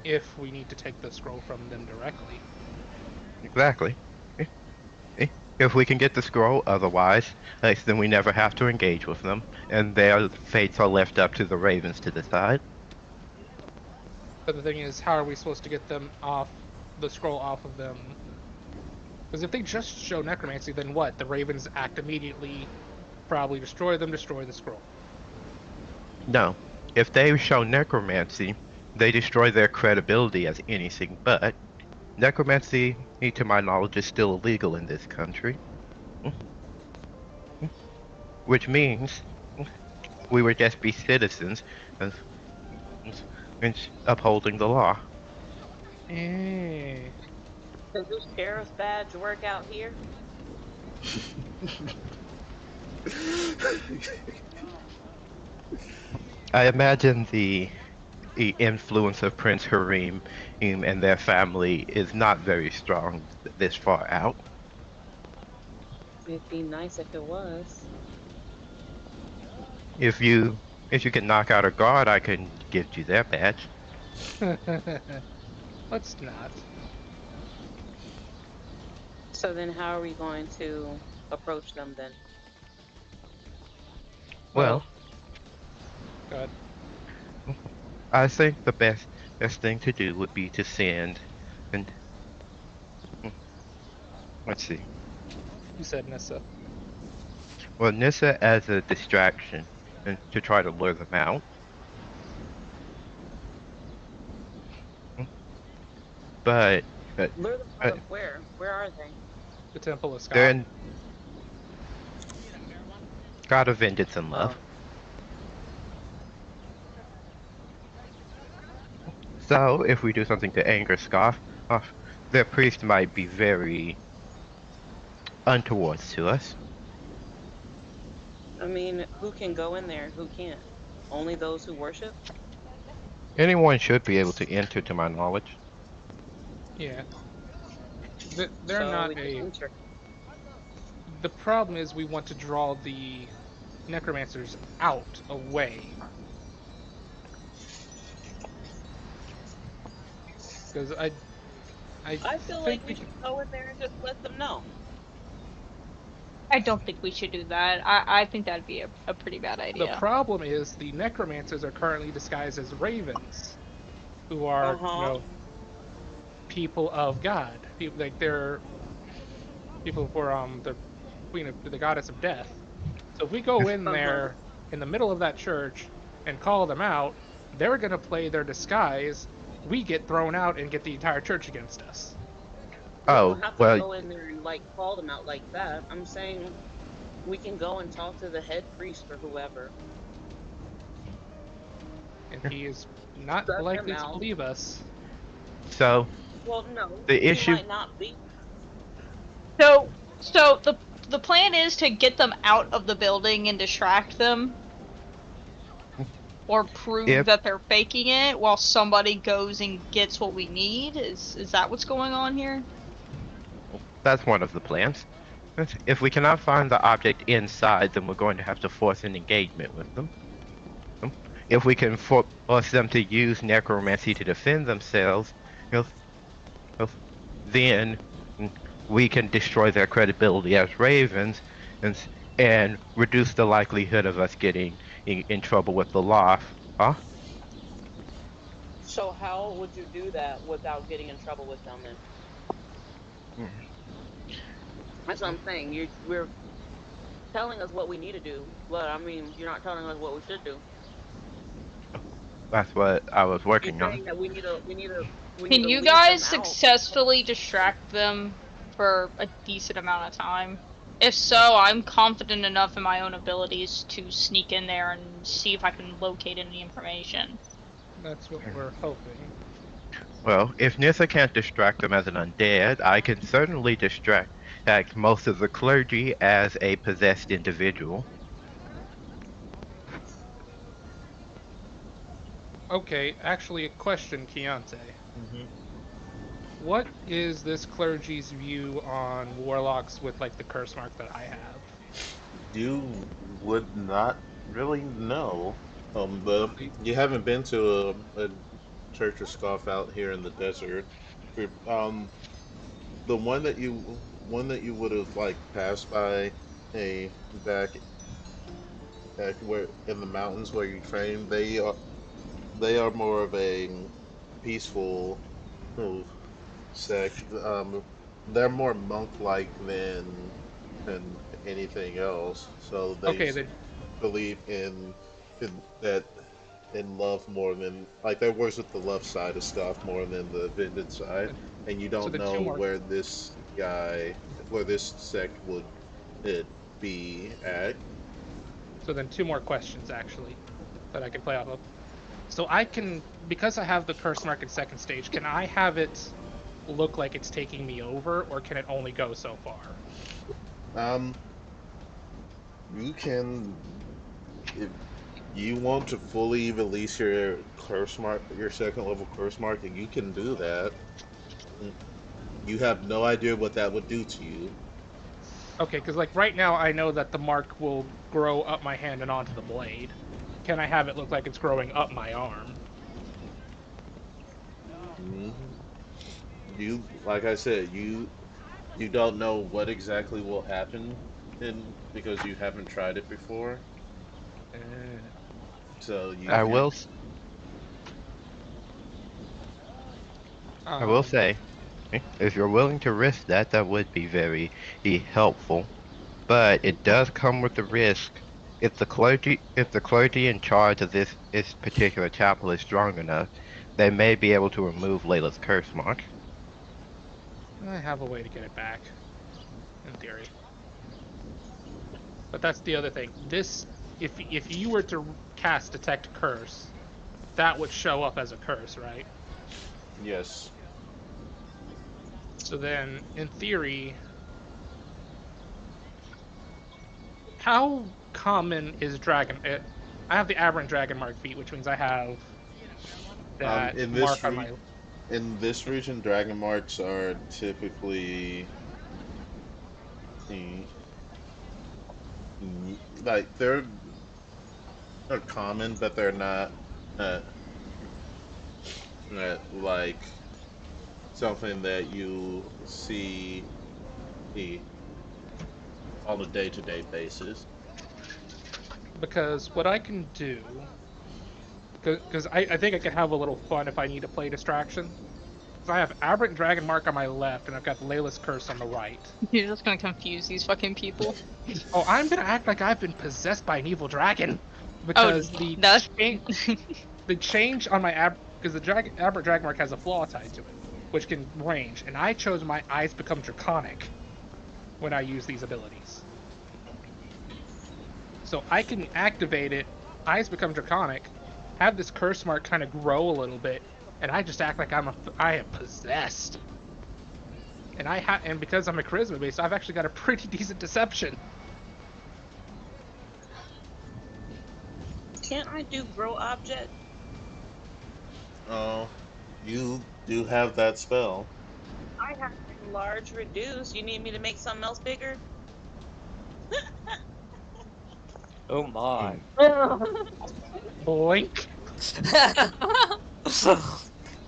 if we need to take the scroll from them directly. Exactly. Eh, If we can get the scroll, otherwise, then we never have to engage with them, and their fates are left up to the ravens to decide. But the thing is, how are we supposed to get them off the scroll off of them? Because if they just show necromancy, then what? The ravens act immediately, probably destroy them, destroy the scroll. No. If they show necromancy, they destroy their credibility as anything but. Necromancy, to my knowledge, is still illegal in this country. Which means we would just be citizens and, and upholding the law. Eh. Does this sheriff's badge work out here? I imagine the influence of Prince Harim and their family is not very strong this far out. It'd be nice if it was. If you can knock out a guard, I can give you their badge. Let's not. So then how are we going to approach them then? Well, Go ahead. I think the best thing to do would be to send and let's see. You said Nissa. Well, Nissa as a distraction and to try to lure them out. But Lure them out uh, of where? Where are they? The Temple of they're Scott. in God of Vengeance and Oh, Love. So if we do something to anger Scoff, their priest might be very untowards to us. I mean, who can go in there? Who can't? Only those who worship? Anyone should be able to enter, to my knowledge. Yeah. They're So we not can a. enter. The problem is we want to draw the necromancers out, away. Because I I feel think like we we can. should go in there and just let them know. I don't think we should do that. I think that'd be a pretty bad The idea. problem is the necromancers are currently disguised as ravens, who are, Uh-huh. people of God. People like they're people for the queen of the goddess of death. So if we go in Uh-huh. there in the middle of that church and call them out, they're gonna play their disguise. We get thrown out and get the entire church against us. We don't Oh, have to well, go in there and like call them out like that. I'm saying we can go and talk to the head priest or whoever. And he is not Shut them likely to out. believe us. so Well, no, the he issue, might not be. So the plan is to get them out of the building and distract them, or prove if that they're faking it while somebody goes and gets what we need. Is that what's going on here? that's one of the plans. If we cannot find the object inside, then we're going to have to force an engagement with them. If we can force them to use necromancy to defend themselves, you know, then we can destroy their credibility as ravens and and reduce the likelihood of us getting in trouble with the law. Huh? So how would you do that without getting in trouble with them then? That's what I'm saying. We're telling us what we need to do, but I mean, you're not telling us what we should do. That's what I was You're working on. saying that we need Can to you leave them guys out. successfully distract them for a decent amount of time? If so, I'm confident enough in my own abilities to sneak in there and see if I can locate any information. That's what we're hoping. Well, if Nissa can't distract them as an undead, I can certainly distract most of the clergy as a possessed individual. Okay, actually, a question, Keontae. Hmm. What is this clergy's view on warlocks with like the curse mark that I have? You would not really know. The See, you haven't been to a church or scoff out here in the desert. The one that you would have like passed by a back where in the mountains where you train, they are more of a peaceful oh, sect. They're more monk-like than anything else. So okay, then believe in that in love more than like they worship the love side of stuff more than the vengeance side. And you so don't then two know more. where this sect would it be at. So then two more questions actually that I can play off of. So I can, because I have the curse mark in second stage, can I have it look like it's taking me over, or can it only go so far? Um, you can if you want to fully release your curse mark, your second level curse mark, and you can do that. You have no idea what that would do to you. Okay, because like right now I know that the mark will grow up my hand and onto the blade. Can I have it look like it's growing up my arm? Mhm. You, like I said, you don't know what exactly will happen, in because you haven't tried it before. Uh, So you I can. will. I will um, say, if you're willing to risk that, that would be very helpful. But it does come with the risk. If the clergy in charge of this particular chapel is strong enough, they may be able to remove Layla's curse mark. I have a way to get it back, in theory. But that's the other thing. This, if you were to cast detect curse, that would show up as a curse, right? Yes. So then, in theory, how common is dragon? I have the aberrant dragon mark feat, which means I have that In mark on my. this region, dragon marks are typically mm, like they're common, but they're not uh, like something that you see eh, on a day-to-day basis. Because what I can do, because I think I can have a little fun if I need to play distraction. So I have aberrant dragon mark on my left, and I've got Layla's curse on the right. You're just gonna confuse these fucking people. Oh, I'm gonna act like I've been possessed by an evil dragon, Oh, because that's the change on my because the aberrant dragon mark has a flaw tied to it, which can range, and I chose my eyes become draconic when I use these abilities. So I can activate it, eyes become draconic, have this curse mark kind of grow a little bit, and I just act like I am possessed. And because I'm a charisma based, I've actually got a pretty decent deception. Can't I do grow object? Oh, you do have that spell. I have enlarge reduce. You need me to make something else bigger? Oh my. Hmm. Blink.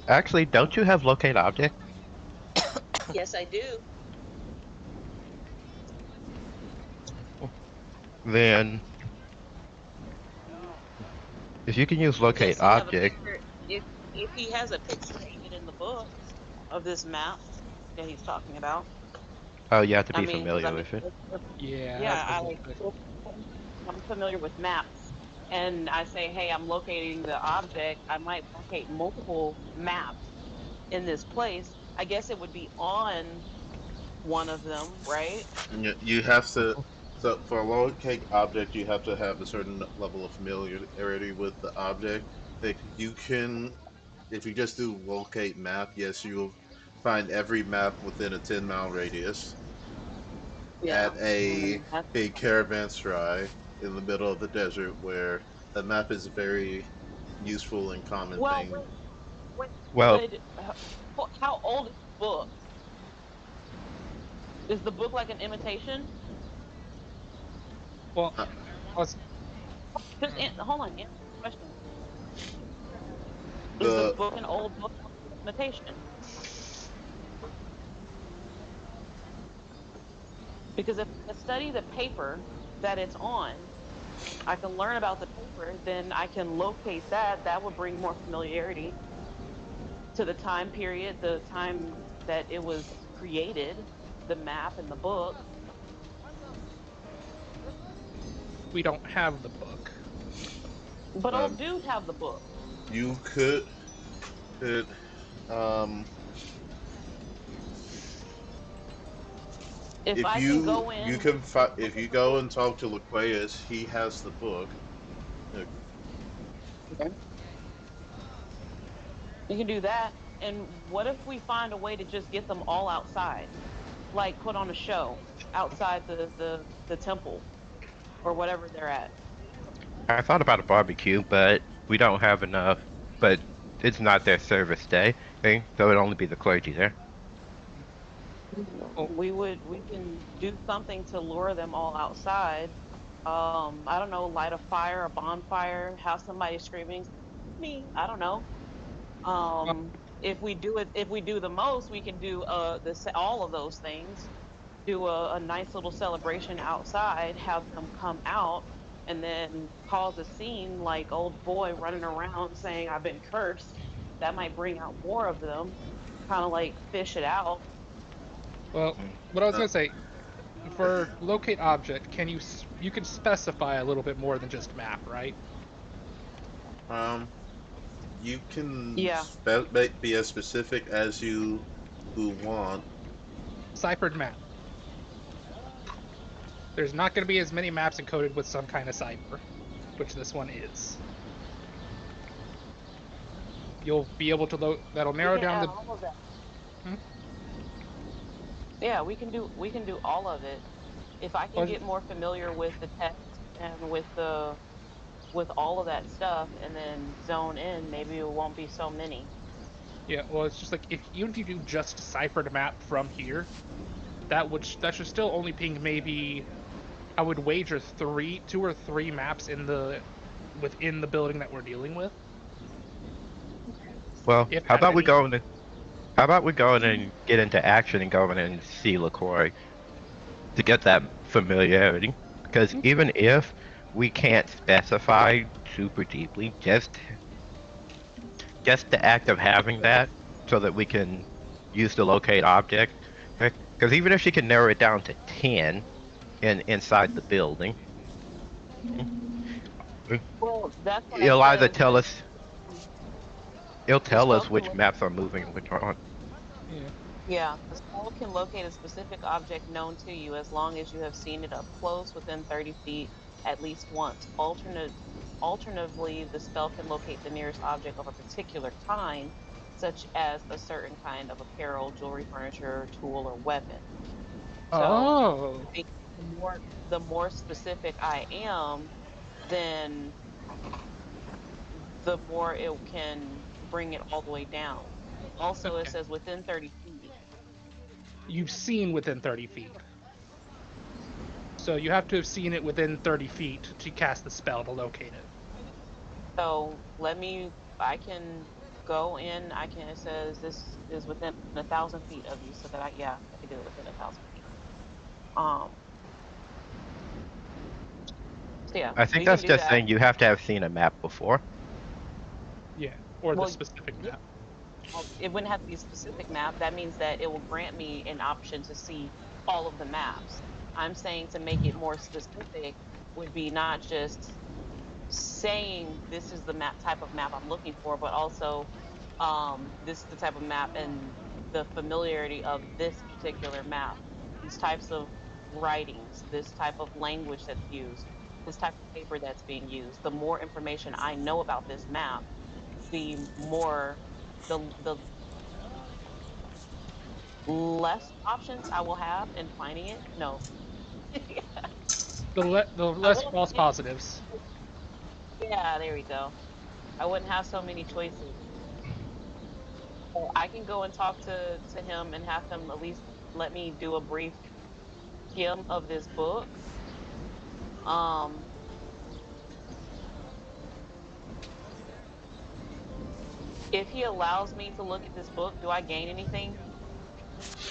Actually, don't you have locate object? Yes, I do. Then, if you can use Yes, locate you have a object, picture. If he has a picture of it in the book of this map that he's talking about. oh, you have to I be mean, because familiar with it. Yeah, yeah, that's the I whole like thing. I'm familiar with maps, and I say, hey, I'm locating the object. I might locate multiple maps in this place. I guess it would be on one of them, right? You have to. So for a locate object, you have to have a certain level of familiarity with the object. Like you can, if you just do locate map, yes, you will find every map within a 10-mile radius Yeah. at That's, a caravanserai in the middle of the desert, where a map is a very useful and common well, thing. wait, Well, would how old is the book? Is the book like an imitation? Well, Uh, let's. Just hold on, answer the question. Is the the book an old book or an imitation? Because if I study the paper that it's on, I can learn about the paper, then I can locate that. That would bring more familiarity to the time period, the time that it was created, the map and the book. We don't have the book. But old um, dude have the book. you could um If if I can go you in, can if you go and talk to Laqueus, he has the book. Uh, you can do that. And what if we find a way to just get them all outside, like put on a show outside the temple or whatever they're at? I thought about a barbecue, but we don't have enough. But it's not their service day, okay? So it'd only be the clergy there. Oh, We can do something to lure them all outside. I don't know, light a fire, a bonfire, have somebody screaming, me. I don't know. well, If we do the most, we can do all of those things. Do a nice little celebration outside, have them come out, and then cause a scene like old boy running around saying, "I've been cursed." That might bring out more of them. Kind of like fish it out. well, Mm. what I was Uh, gonna say for locate object, you can specify a little bit more than just map, right? um, you can Yeah. be as specific as you who want. Ciphered map. There's not going to be as many maps encoded with some kind of cipher, which this one is. You'll be able to that'll We narrow can down add the. all of that. Hmm? Yeah, we can do all of it. If I can Well, get more familiar with the text and with all of that stuff and then zone in, maybe it won't be so many. yeah, well, it's just like if even if you do just ciphered map from here, that should still only ping maybe I would wager two or three maps in the within the building that we're dealing with, Well, if how that about we any. go in? How about we go in and get into action and go in and see LaCroix to get that familiarity? Because even if we can't specify super deeply, just the act of having that, so that we can use the locate object. Because even if she can narrow it down to 10 inside the building, Well, that's what I it'll either said. tell us it'll The tell spell us can which look. maps are moving and which aren't. Yeah. Yeah, the spell can locate a specific object known to you as long as you have seen it up close within 30 feet at least once. Alternatively, the spell can locate the nearest object of a particular kind, such as a certain kind of apparel, jewelry, furniture, tool, or weapon. So Oh, the the more specific I am, then the more it can bring it all the way down. Also, it okay. says within 30 feet. You've seen within 30 feet. So you have to have seen it within 30 feet to cast the spell to locate it. So I can go in, it says this is within 1,000 feet of you, so that I can do it within 1,000 feet. Um, so yeah, I think we can that's do just that. saying you have to have seen a map before. Yeah, or the Well, specific yeah, map. it wouldn't have to be a specific map. That means that it will grant me an option to see all of the maps. I'm saying to make it more specific would be not just saying this is the map type of map I'm looking for, but also this is the type of map and the familiarity of this particular map, these types of writings, this type of language that's used, this type of paper that's being used. The more information I know about this map, the more the less options I will have in finding it. No, The I less won't false have any. positives. Yeah, there we go. I wouldn't have so many choices. So I can go and talk to him and have him at least let me do a brief skim of this book. Um, if he allows me to look at this book, do I gain anything?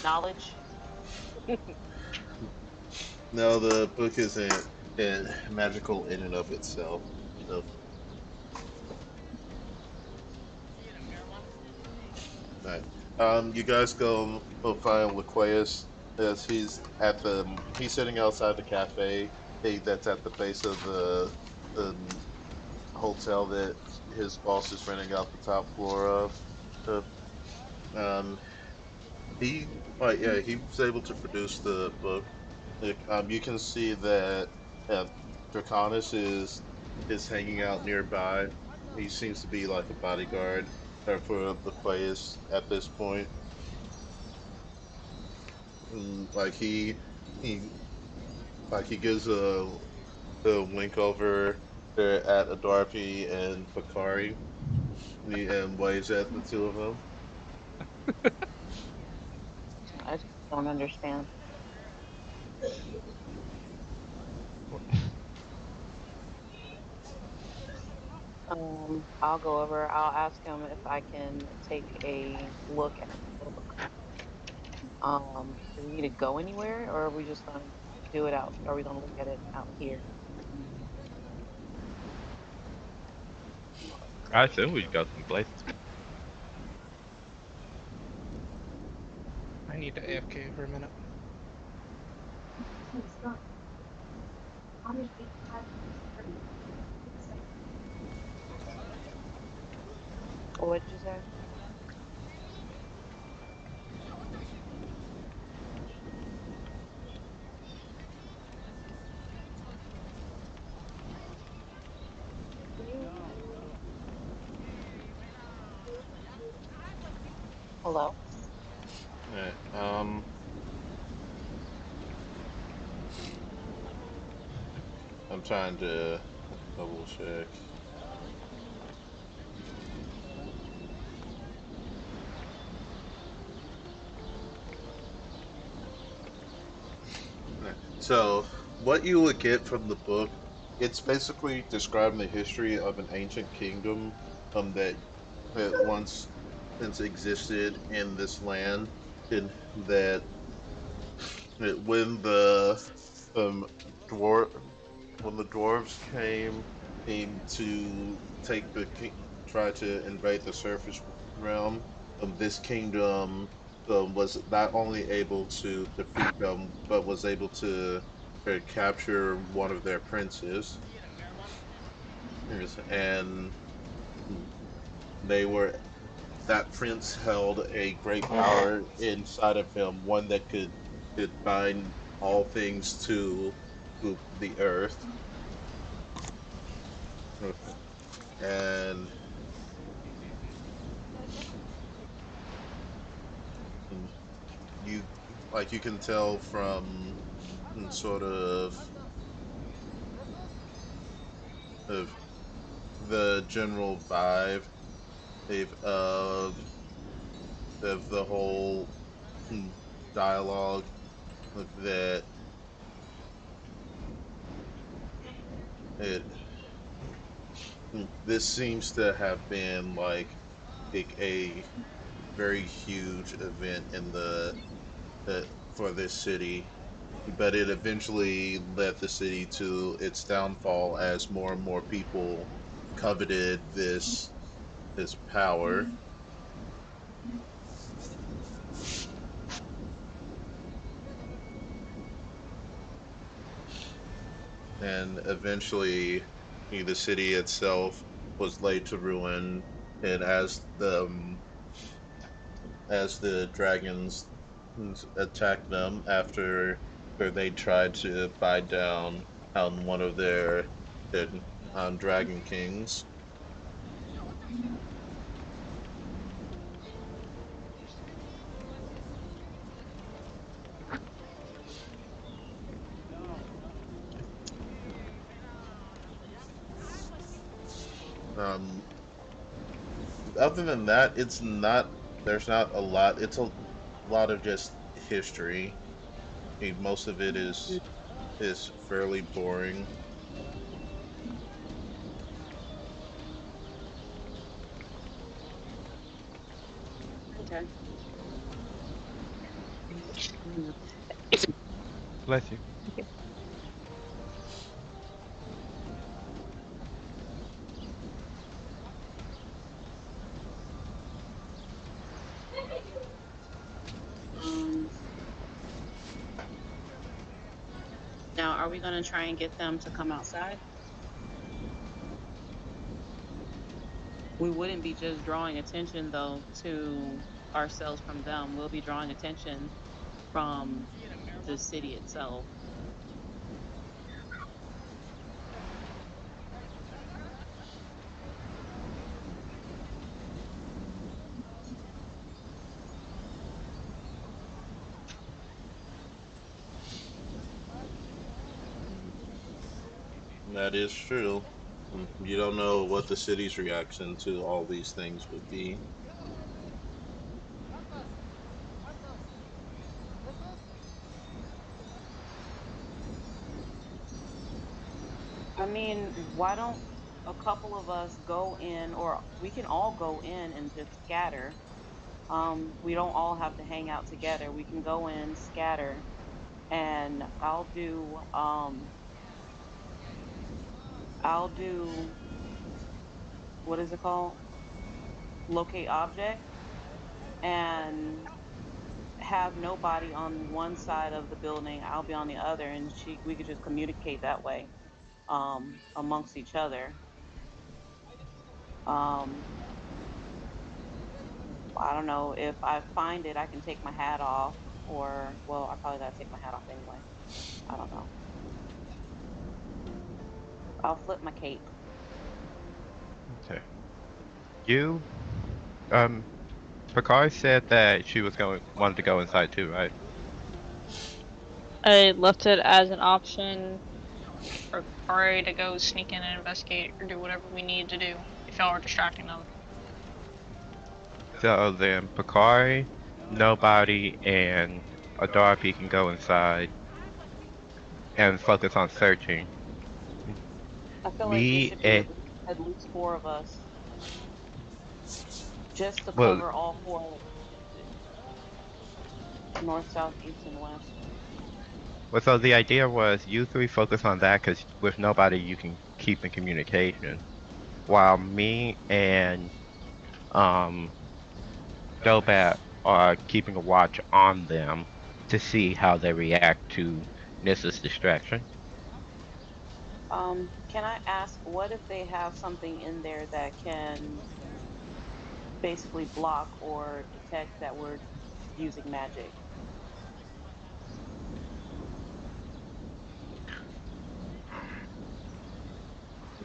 Knowledge? No, the book isn't magical in and of itself. So, right. You guys go find Laqueus as he's sitting outside the cafe that's at the base of the hotel that his boss is renting out the top floor of. Uh, um, he yeah, he was able to produce the book. You can see that Draconis is hanging out nearby. He seems to be like a bodyguard for Laqueus at this point. Like he like he gives a wink over They're at Adarpi and Bakari, and waves at the two of them. I just don't understand. I'll go over. I'll ask him if I can take a look at the book. Do we need to go anywhere, or are we just gonna do it out? Are we gonna look at it out here? I assume we'd go some places. I need to AFK for a minute. What did you say? Hello? Alright, I'm trying to double check. So, what you would get from the book, it's basically describing the history of an ancient kingdom that once since existed in this land, and that when the um dwar when the dwarves came to take try to invade the surface realm, this kingdom was not only able to defeat them, but was able to capture one of their princes. Yes, and they were that prince held a great power inside of him, one that could bind all things to the earth. And you you can tell from sort of the general vibe of the whole mm, dialogue that it this seems to have been like a very huge event in for this city, but it eventually led the city to its downfall as more and more people coveted this power. And eventually the city itself was laid to ruin, and as the dragons attacked them after they tried to buy down on one of their dragon kings. Um, Other than that, it's not. There's not a lot. It's a lot of just history. Most of it is fairly boring. Okay. Bless you. Um, Now, are we going to try and get them to come outside? We wouldn't be just drawing attention, though, to ourselves from them. We'll be drawing attention from the city itself. That is true. You don't know what the city's reaction to all these things would be. I mean, why don't a couple of us go in, or we can all go in and just scatter. We don't all have to hang out together. We can go in, scatter, and I'll do what is it called? Locate object, and have nobody on one side of the building. I'll be on the other, and we could just communicate that way, amongst each other. Um, I don't know, if I find it, I can take my hat off, or well, I probably gotta take my hat off anyway. I don't know. I'll flip my cape. Okay. You, Picard said that she was wanted to go inside too, right? I left it as an option for Kari to go sneak in and investigate or do whatever we need to do if y'all are distracting them. So then Picard, nobody, and Adarpi can go inside and focus on searching. I feel like it Me should be and at least four of us, just to well, cover all four, north, south, east, and west. so the idea was you three focus on that because with nobody you can keep in communication, while me and um Dobat are keeping a watch on them to see how they react to Nissa's distraction. Can I ask, what if they have something in there that can basically block or detect that we're using magic?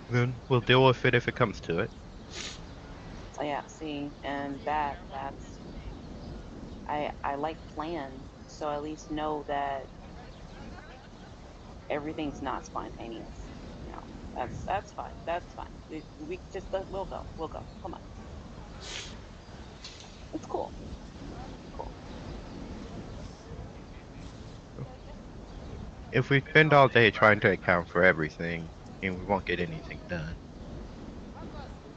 Then we'll deal with it if it comes to it. Yeah, see, and that's I like plan, so I at least know that everything's not spontaneous. You know, that's fine. That's fine. We just we'll go. We'll go. Come on, it's cool. It's cool. If we spend all day trying to account for everything, and we won't get anything done.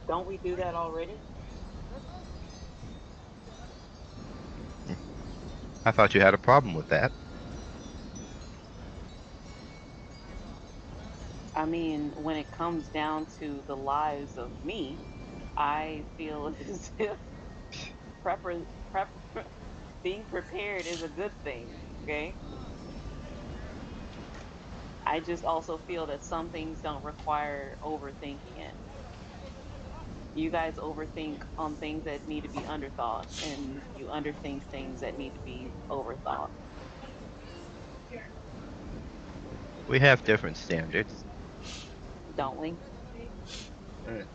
Don't we do that already? I thought you had a problem with that. I mean, when it comes down to the lives of me, I feel as if prep being prepared is a good thing. Okay. I just also feel that some things don't require overthinking it. You guys overthink on things that need to be underthought, and you underthink things that need to be overthought. We have different standards. Don't we? All right.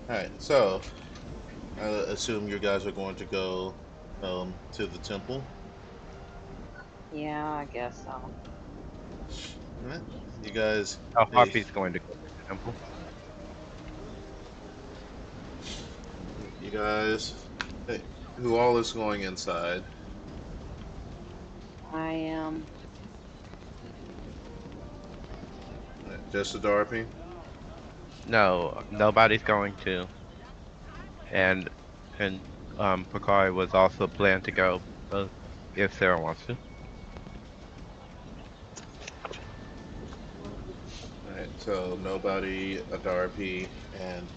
All right. So I assume you guys are going to go to the temple. Yeah, I guess so. All right. You guys, hey, Harpy's going to go to the temple. you guys, hey, who all is going inside? I am. All right, just a Darpy. No, nobody's going to. And Picard was also planned to go if Sarah wants to. All right. So nobody, a Darpy, and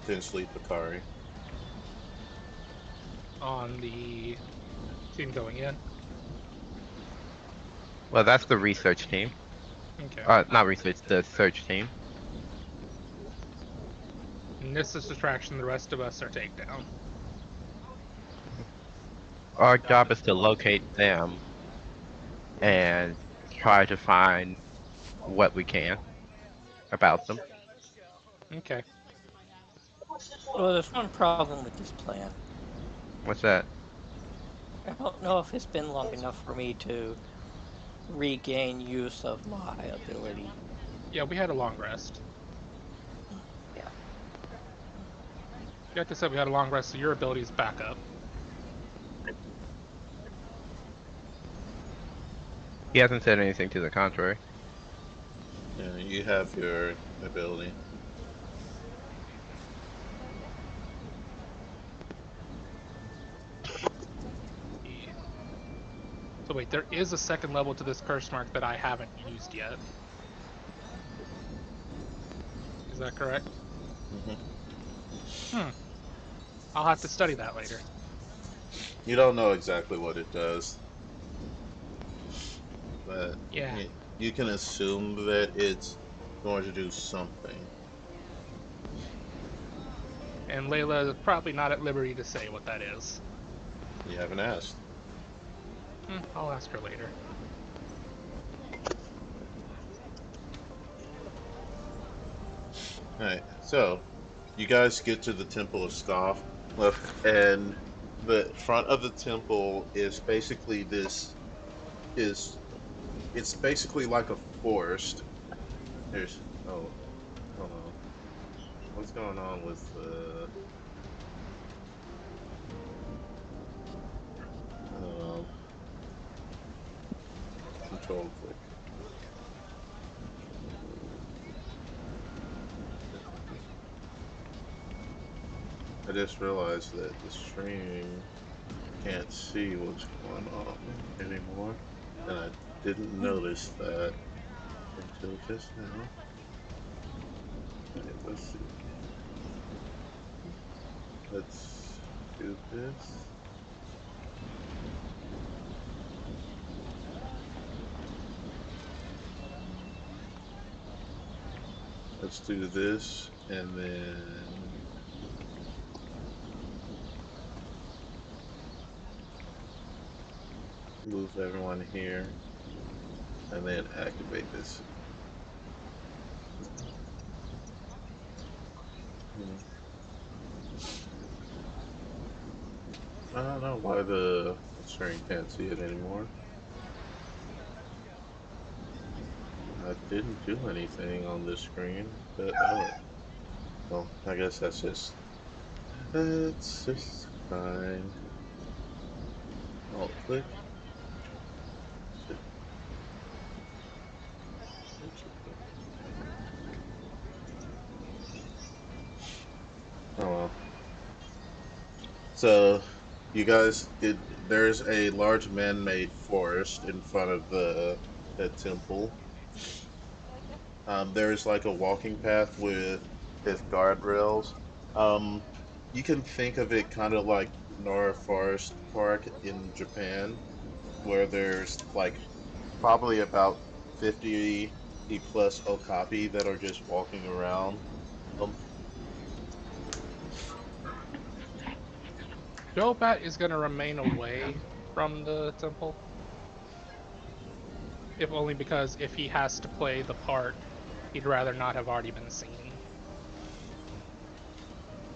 potentially Picari. On the team going in. Well, that's the research team. Okay. Not research, the search team. Nissa's distraction, the rest of us are takedown. Our job is to locate them and try to find what we can about them. Okay. Well, there's one problem with this plan. What's that? I don't know if it's been long enough for me to regain use of my ability. Yeah, we had a long rest. Yeah. Like I said, we had a long rest, so your ability's back up. He hasn't said anything to the contrary. Yeah, you have your ability. Yeah. So wait, there is a second level to this curse mark that I haven't used yet. Is that correct? Hmm. Hmm. I'll have to study that later. You don't know exactly what it does, but Yeah. you can assume that it's going to do something. And Layla is probably not at liberty to say what that is. You haven't asked. I'll ask her later. Alright, so you guys get to the Temple of Scoff, and the front of the temple is basically is it's basically like a forest. There's oh hold on. What's going on with the um control click? I just realized that the stream can't see what's going on anymore, and I didn't notice that until just now. Alright, let's see. Let's do this. Let's do this, and then move everyone here, and then activate this. I don't know why the screen can't see it anymore. I didn't do anything on this screen, but well, I guess that's just fine. Alt click. Oh well. So, you guys did. There's a large man-made forest in front of the temple. There's like a walking path with guardrails. Um, you can think of it kind of like Nora Forest Park in Japan, where there's like probably about 50 plus okapi that are just walking around. Um, Jobat is going to remain away from the temple. If only because if he has to play the part, he'd rather not have already been seen.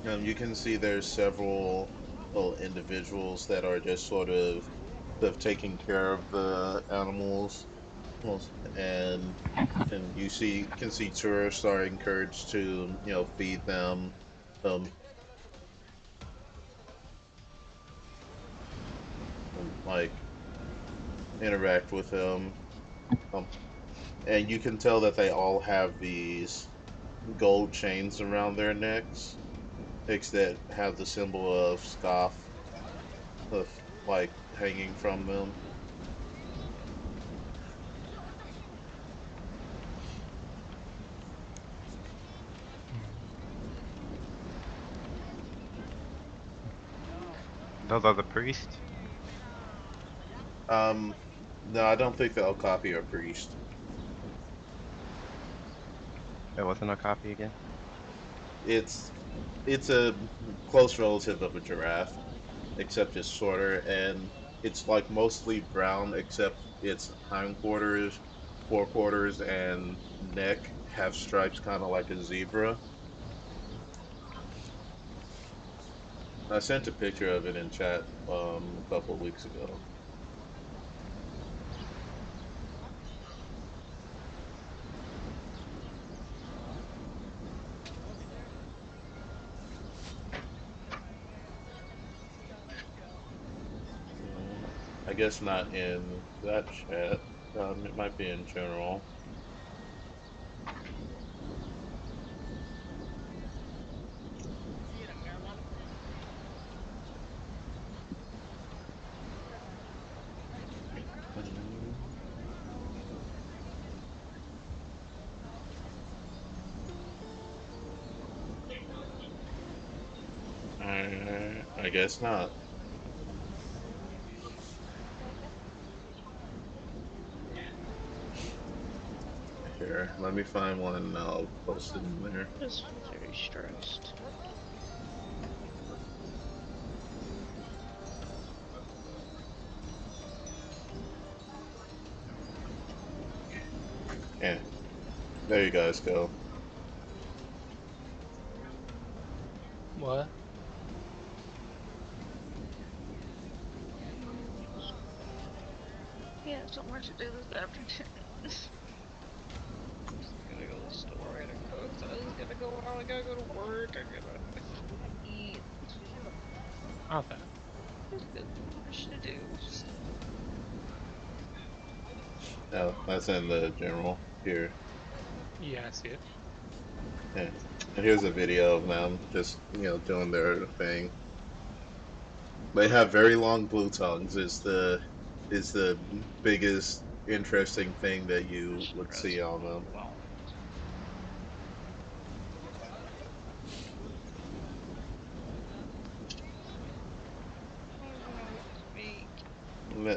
you can see there's several little individuals that are just sort of taking care of the animals, and you can see tourists are encouraged to feed them, um, like interact with them, um, and you can tell that they all have these gold chains around their necks, that have the symbol of scoff of like hanging from them. Those are the priests. No, I don't think they'll copy a priest. There wasn't a copy again. It's it's a close relative of a giraffe, except it's shorter, and it's like mostly brown, except its hindquarters, forequarters, and neck have stripes, kind of like a zebra. I sent a picture of it in chat a couple of weeks ago. I guess not in that chat. It might be in general. I guess not. Here, let me find one and I'll post it in there. I just feel very stressed. Yeah, there you guys go. What? Yeah, so much to do this afternoon. I'm just gonna go to the store. I gotta cook. So I was gonna go out. I gotta go to work. I gotta eat. Okay. There's so much to do. Oh, that's in the general here. Yeah, I see it. Yeah, and here's a video of them just doing their thing. They have very long blue tongues. Is the biggest interesting thing that you would Stressed see and on them. overwhelmed. I don't even know what to speak.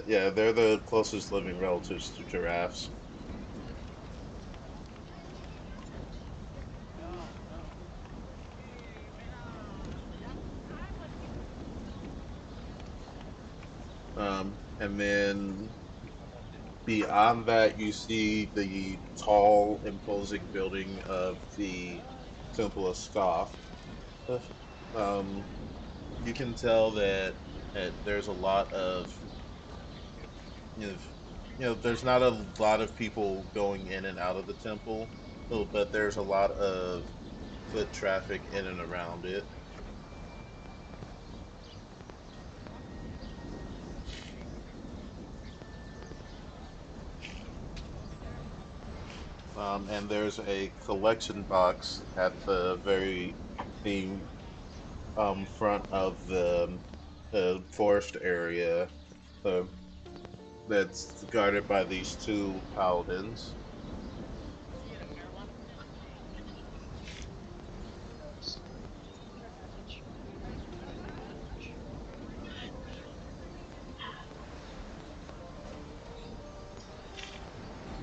Yeah, they're the closest living relatives to giraffes. And then beyond that, you see the tall, imposing building of the Temple of Scoff. Uh, Um, you can tell that there's a lot of you know, there's not a lot of people going in and out of the temple, but there's a lot of foot traffic in and around it. And there's a collection box at the front of the forest area uh, that's guarded by these two paladins.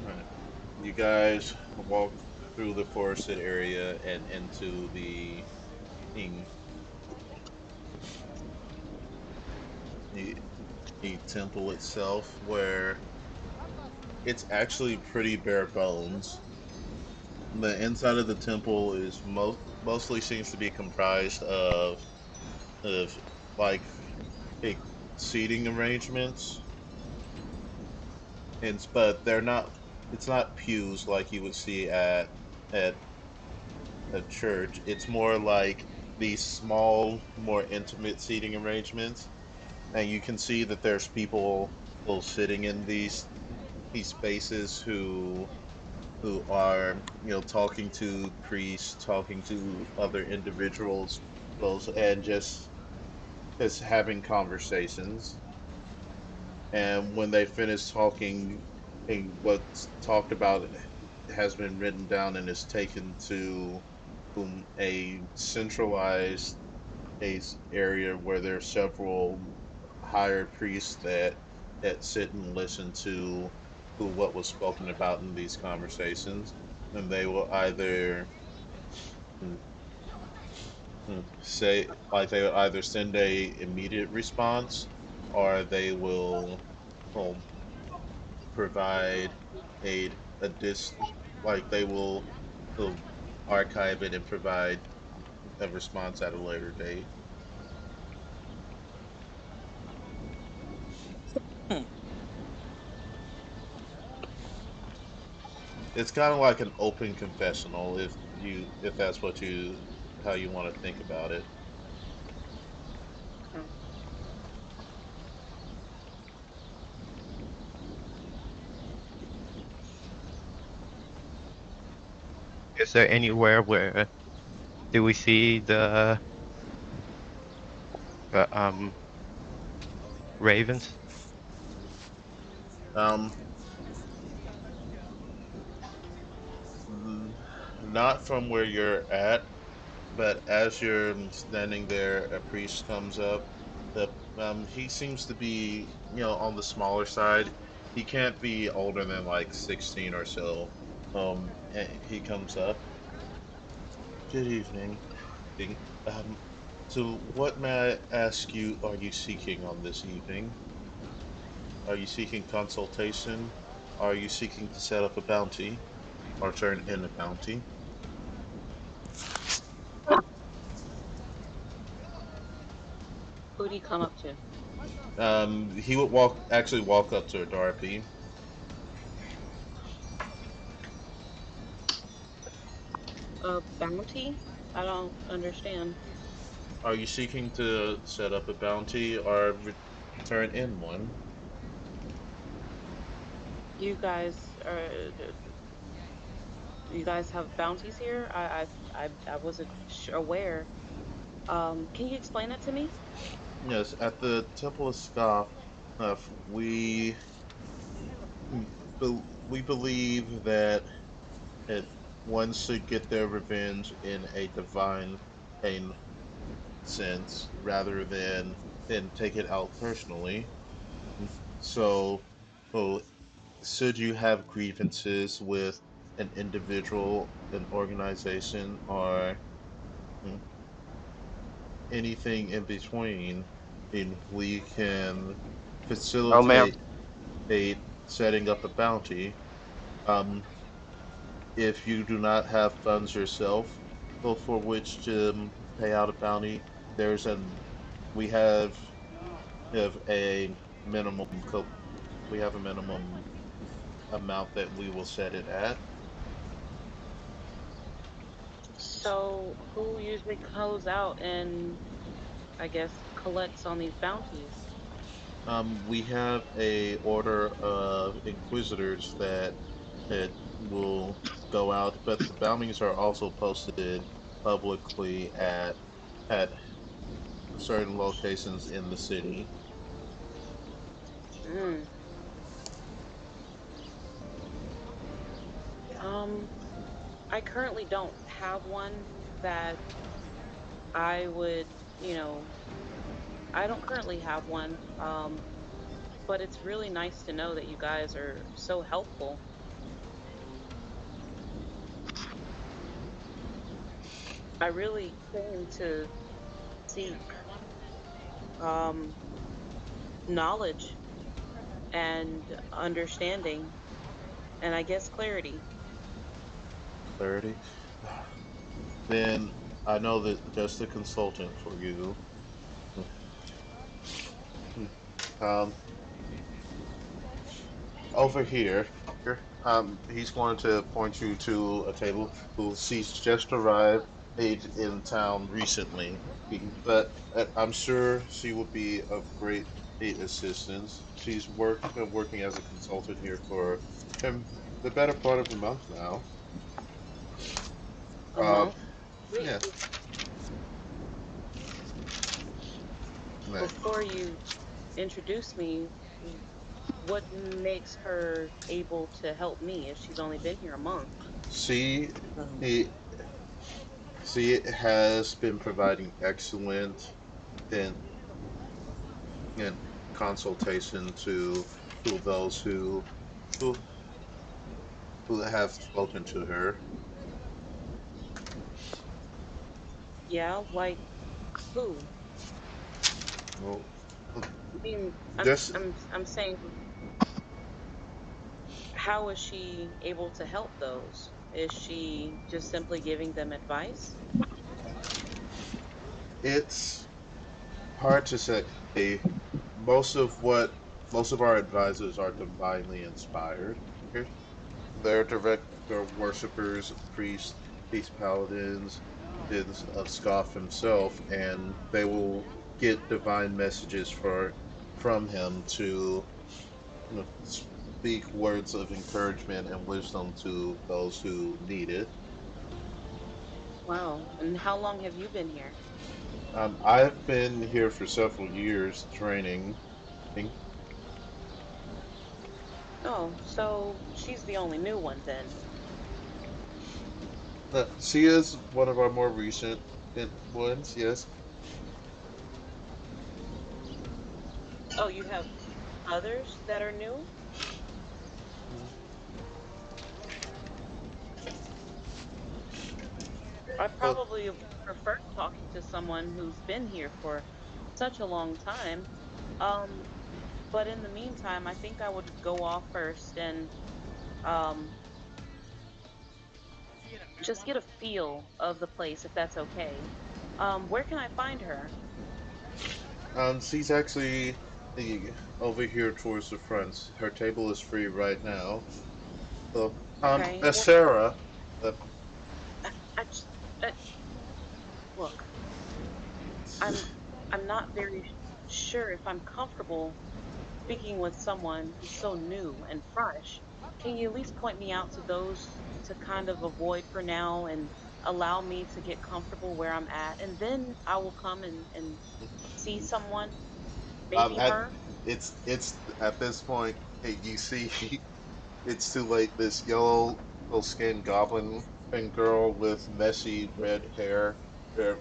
All right. You guys walk through the forested area and into the, the, the temple itself, where it's actually pretty bare bones. The inside of the temple is mostly seems to be comprised of like big seating arrangements, and but they're not. It's not pews like you would see at a church. It's more like these small, more intimate seating arrangements, and you can see that there's people sitting in these spaces who are talking to priests, talking to other individuals, those and just having conversations. And when they finish talking, and what's talked about has been written down and is taken to a centralized area where there are several higher priests that sit and listen to what was spoken about in these conversations, and they will either mm, say like they will either send a immediate response, or they will provide a dis like they'll archive it and provide a response at a later date. Hmm. It's kind of like an open confessional if that's what you how you want to think about it. Oh, Is there anywhere where do we see the ravens? Um, Not from where you're at, but as you're standing there, a priest comes up. He seems to be, on the smaller side. He can't be older than like 16 or so. And he comes up. Good evening. Um, so what may I ask you are you seeking on this evening? Are you seeking consultation? Are you seeking to set up a bounty or turn in a bounty? Who'd he come up to? He would actually walk up to Darby. A bounty? I don't understand. Are you seeking to set up a bounty or turn in one? You guys are. You guys have bounties here? I wasn't aware. Can you explain it to me? Yes, at the Temple of Scoff, we we believe that it, one should get their revenge in a divine pain sense rather than take it out personally. So, well, should you have grievances with an individual, an organization, or mm, anything in between, then we can Oh, ma'am. facilitate a setting up a bounty. Um, if you do not have funds yourself, well, for which to pay out a bounty, there's an we have a minimum we have a minimum amount that we will set it at. So, who usually goes out and, I guess, collects on these bounties? We have a order of inquisitors that will go out, but the bounties are also posted publicly at certain locations in the city. Mm. Um, I currently don't have one that I would, you know, I don't currently have one. But it's really nice to know that you guys are so helpful. I really came to seek um, knowledge and understanding, and I guess clarity. Clarity. Then I know that just a consultant for you. Um, Over here, he's going to point you to a table who she's just arrived in town recently. But I'm sure she will be of great assistance. Been working as a consultant here for um, the better part of a month now. A Um, month. Wait, yeah, right. before you introduce me, what makes her able to help me if she's only been here a month? She Um, he she has been providing excellent and and consultation to those who who have spoken to her. Yeah, like who? Well, I mean, just I'm saying, how is she able to help those? Is she just simply giving them advice? it's hard to say. Most of what most of our advisors are divinely inspired. They're direct they're worshippers, priests, peace paladins, is of Scoff himself, and they will get divine messages from him to speak words of encouragement and wisdom to those who need it. Wow. And how long have you been here? I've been here for several years training. Oh, so she's the only new one then. She is one of our more recent ones, yes. Oh, you have others that are new? Mm. I Well, probably prefer talking to someone who's been here for such a long time. Um, but in the meantime, I think I would go off first and um, just get a feel of the place, if that's okay. Where can I find her? she's actually over here towards the front. Her table is free right now. So, Okay. Well, Sarah, uh, I just, look, I'm I'm not very sure if I'm comfortable speaking with someone who's so new and fresh. Can you at least point me out to those to kind of avoid for now and allow me to get comfortable where I'm at? And then I will come and see someone, maybe at her. it's at this point, hey, you see, it's too late. This yellow little skinned goblin and girl with messy red hair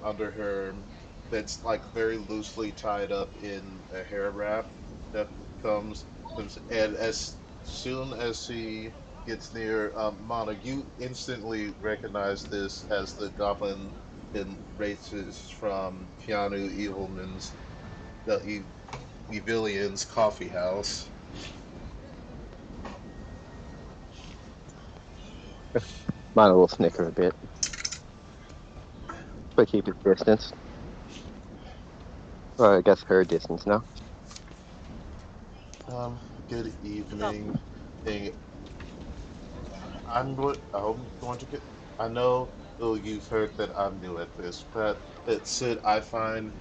under her that's like very loosely tied up in a hair wrap that comes and as soon as she gets near Mana, you instantly recognize this as the goblin in races from Keanu Evilman's the Evilian's coffee house. Mine will snicker a bit, but keep his distance. Well, I guess her distance now. Good Oh, evening. Hey, I'm going to get. I know you've heard that I'm new at this, but Sid, I find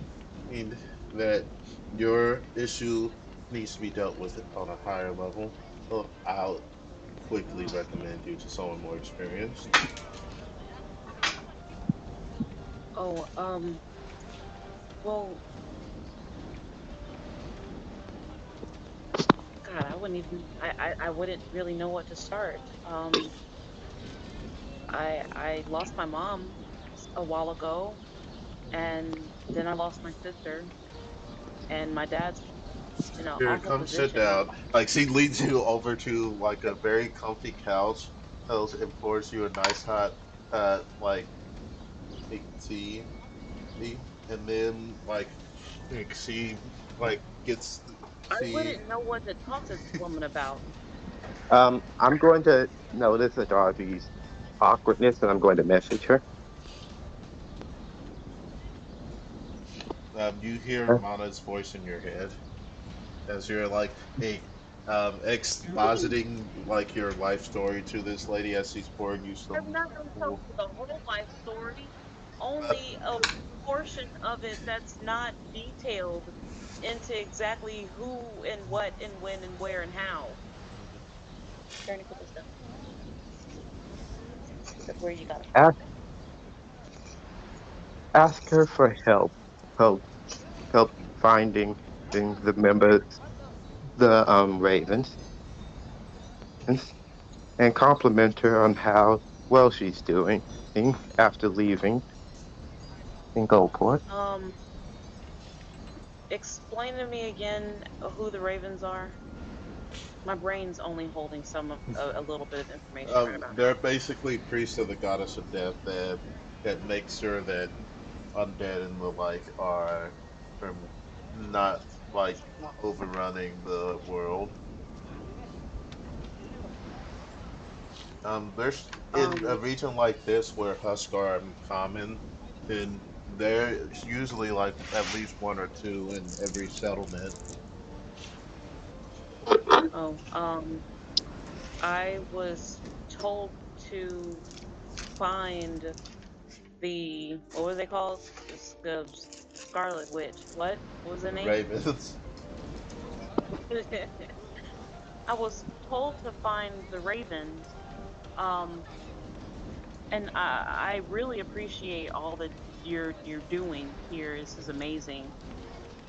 mean, that your issue needs to be dealt with on a higher level. Well, I'll quickly recommend you to someone more experienced. oh, well, God, I wouldn't even, I wouldn't really know what to start. I lost my mom a while ago, and then I lost my sister, and my dad's in an Here, awful come sit position. down. Like she leads you over to like a very comfy couch, and pours you a nice hot, like tea, and then like she like gets I she wouldn't know what to talk to this woman about. I'm going to notice Darby's awkwardness, and I'm going to message her. you hear Uh, Mana's voice in your head as you're like hey Hmm. expositing like your life story to this lady as she's pouring you I'm some not going to tell you the whole life story, only a portion of it that's not detailed into exactly who and what and when and where and how. Journey, put this down. Where you got it from? ask ask her for help help finding the members, the Ravens, and and compliment her on how well she's doing after leaving in Goldport. Um, Explain to me again who the Ravens are. My brain's only holding a little bit of information right about they're now. basically priests of the goddess of death that make sure that undead and the like are from not like overrunning the world. There's in a Um, region like this where husks are common, then there's usually like at least one or two in every settlement. oh, I was told to find the, what were they called? The Scarlet Witch. What was the The name? ravens. I was told to find the Ravens. Um, and I really appreciate all that you're doing here. This is amazing.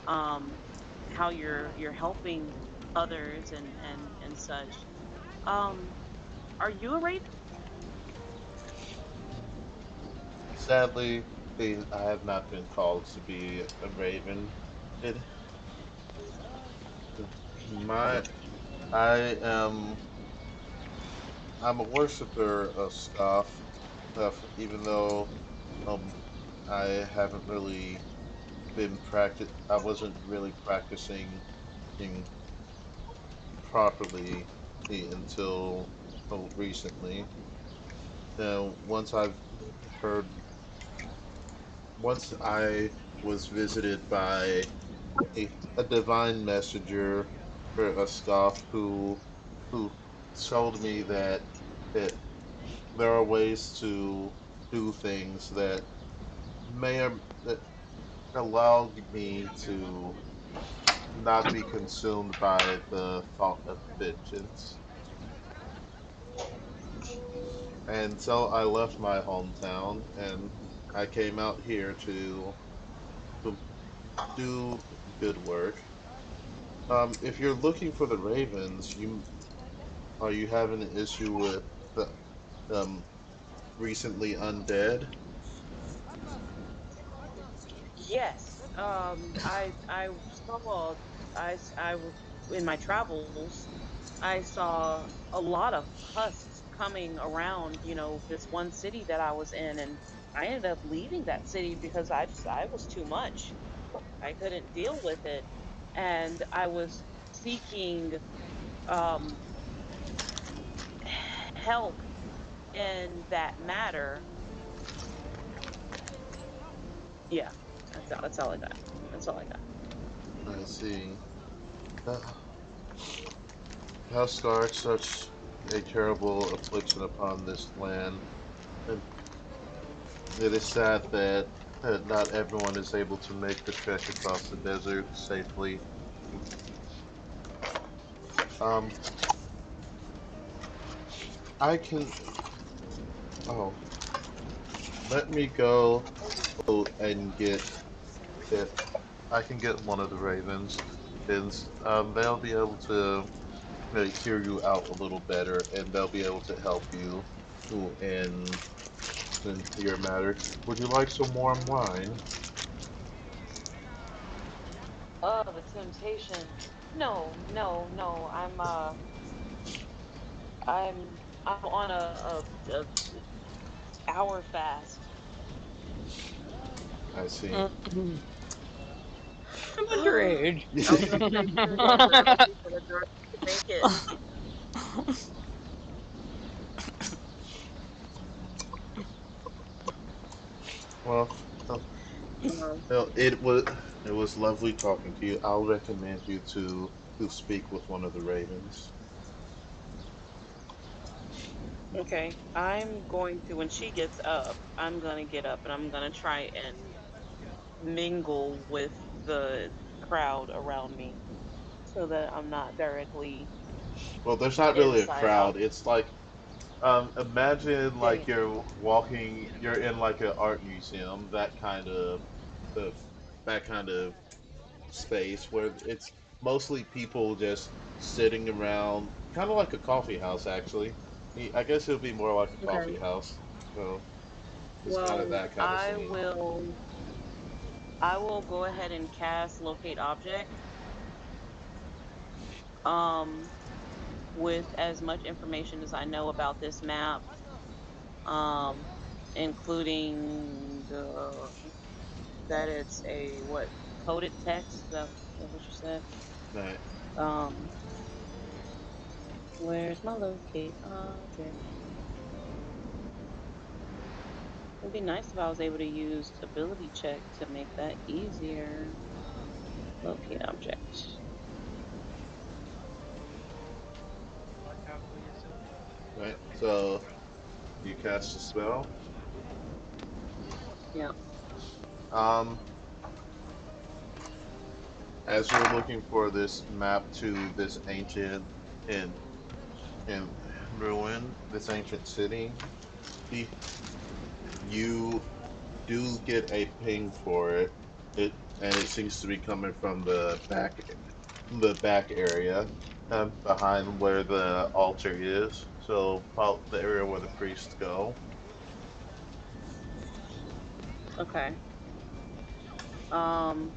Um, how you're helping others and such. Um, are you a raven? Sadly, I have not been called to be a raven. It my I am I'm a worshiper of Scoff, even though um I haven't really I wasn't really practicing in properly until recently. Now, heard, once I was visited by a divine messenger or a scoff who told me that there are ways to do things that allow me to not be consumed by the thought of vengeance. And so I left my hometown and I came out here to do good work. If you're looking for the Ravens, you are you having an issue with the um recently undead? Yes. I saw I was in my travels. I saw a lot of husks coming around, this one city that I was in, and I ended up leaving that city because I was too much. I couldn't deal with it, and I was seeking um, help in that matter. Yeah, that's all I got. That's all I got. I see. Uh, how scarred such a terrible affliction upon this land, and it is sad that not everyone is able to make the trek across the desert safely. Um, I can. Oh, let me go and get if I can get one of the ravens, and they'll be able to hear you out a little better, and they'll be able to help you in your matter. Would you like some warm wine? Oh, the temptation. No, no, no. I'm on a hour fast. I see. I'm underage. I was gonna say you're a little bit early for the dark to make it. Well, uh, Um, well, it was lovely talking to you. I'll recommend you to speak with one of the ravens. okay, I'm going to when she gets up, I'm gonna get up and I'm gonna try and mingle with the crowd around me so that I'm not directly Well, there's not really a inside out. crowd. It's like imagine Dang like it. you're in like an art museum, of that kind of space where it's mostly people just sitting around, kind of like a coffee house, actually. I guess it would be more like a Okay. coffee house. So it's kind of Well, that kind of scene. I will go ahead and cast locate object. Um, with as much information as I know about this map, um, including that it's a what coded text. Is that what you said? Right. Um, where's my locate object? It'd be nice if I was able to use ability check to make that easier. Locate object. Watch out for yourself. Right. So you cast a spell. Yeah. Um, as you're looking for this map to this ancient and and ruin, this ancient city, the You do get a ping for it. And it seems to be coming from the back area, behind where the altar is. So about the area where the priests go. Okay. Um,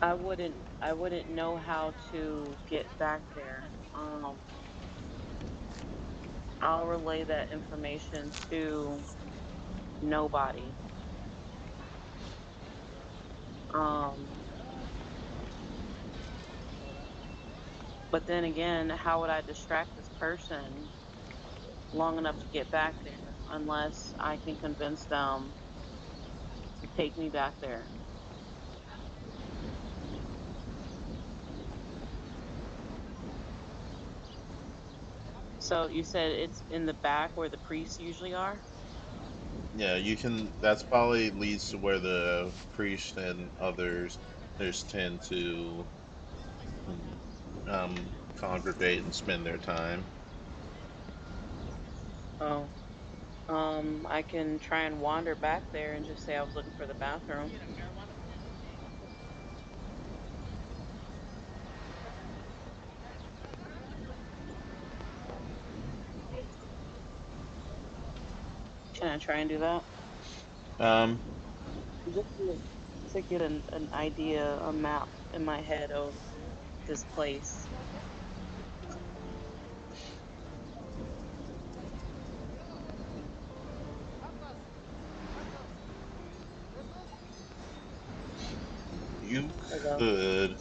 I wouldn't know how to get back there. I'll relay that information to nobody. Um, but then again, how would I distract this person long enough to get back there unless I can convince them to take me back there? So you said it's in the back where the priests usually are? Yeah, you can. That's probably leads to where the priest and others tend to congregate and spend their time. Oh. I can try and wander back there and just say I was looking for the bathroom. Can I try and do that? Um, Just to get an idea, a map in my head of this place. you Hello. could.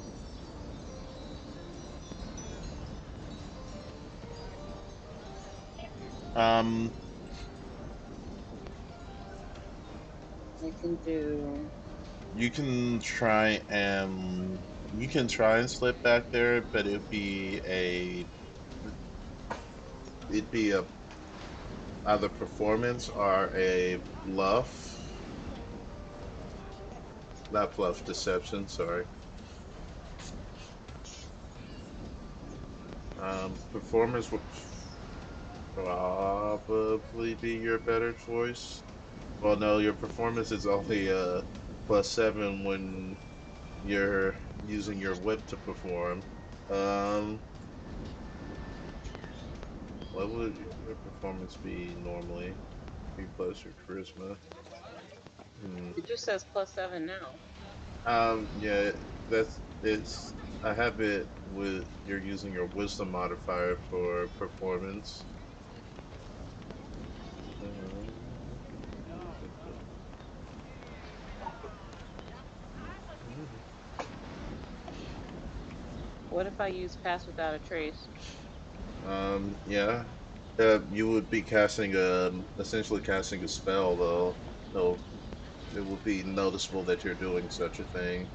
Um, I can do. you can try and slip back there, but it'd be a either performance or a bluff. Not bluff, deception. Sorry. Performance would probably be your better choice. Well, no, your performance is only +7 when you're using your whip to perform. Um, what would your performance be normally? Be plus your charisma. Hmm. It just says +7 now. Yeah, that's it's. I have it with you're using your wisdom modifier for performance. Um, What if I use pass without a trace? yeah. You would be casting essentially casting a spell though. So it would be noticeable that you're doing such a thing.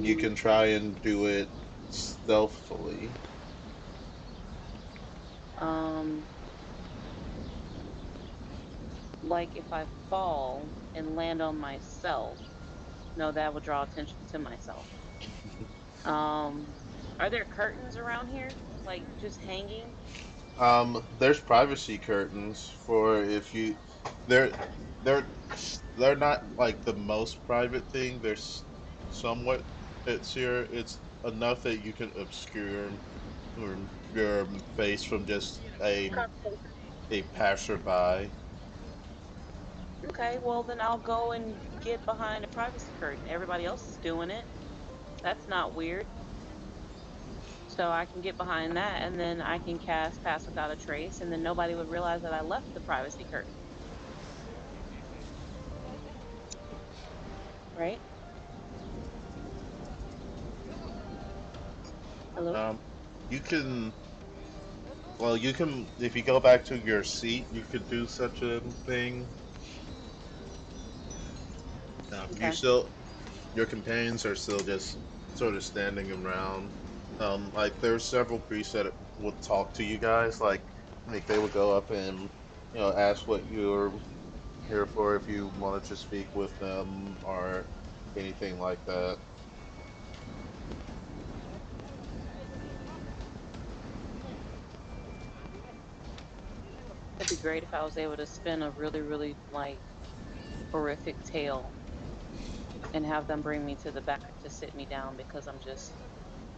You Mm, can try and do it stealthily. um, like if I fall and land on myself, no, that would draw attention to myself. Um, are there curtains around here? Like just hanging? There's privacy curtains for if you, they're they're they're not like the most private thing. There's somewhat it's here. It's enough that you can obscure your face from just a passerby. Okay, well then I'll go and get behind a privacy curtain. Everybody else is doing it. That's not weird. So I can get behind that and then I can cast Pass Without a Trace and then nobody would realize that I left the privacy curtain. Right? Hello? Um, you can well you can if you go back to your seat, you could do such a thing. You Okay. still your companions are still just sort of standing around. Like there's several priests that would talk to you guys. Like they would go up and ask what you're here for if you wanted to speak with them or anything like that. great if I was able to spin a really, really like horrific tale and have them bring me to the back to sit me down because I'm just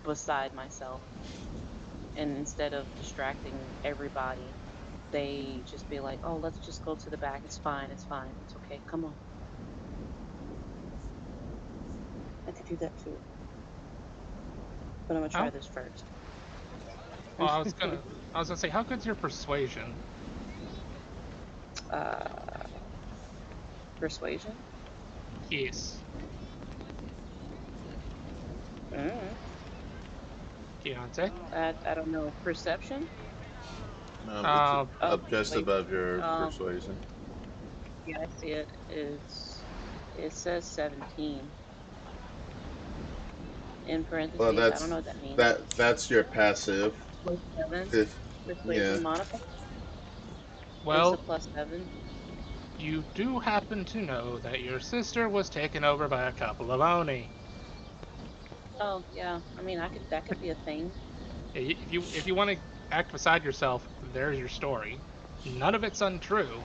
beside myself. And instead of distracting everybody, they just be like, "Oh, let's just go to the back. It's fine. It's fine. It's okay. Come on." I could do that too, but I'm gonna try How? this first. Well, I was gonna say, how good's your persuasion? uh, Persuasion. Yes. Mm. Keontae? I don't know. Perception. It's Oh, up just wait. above your Um, persuasion. yeah, I see it. It says 17 in Well, parentheses. I don't know what that means. that's your passive. Plus 7. If yeah, Persuasion modifier. It's a Well, +7. you do happen to know that your sister was taken over by a couple of Oni. Oh yeah. I mean, I could that could be a thing. If you want to act beside yourself, there's your story. None of it's untrue.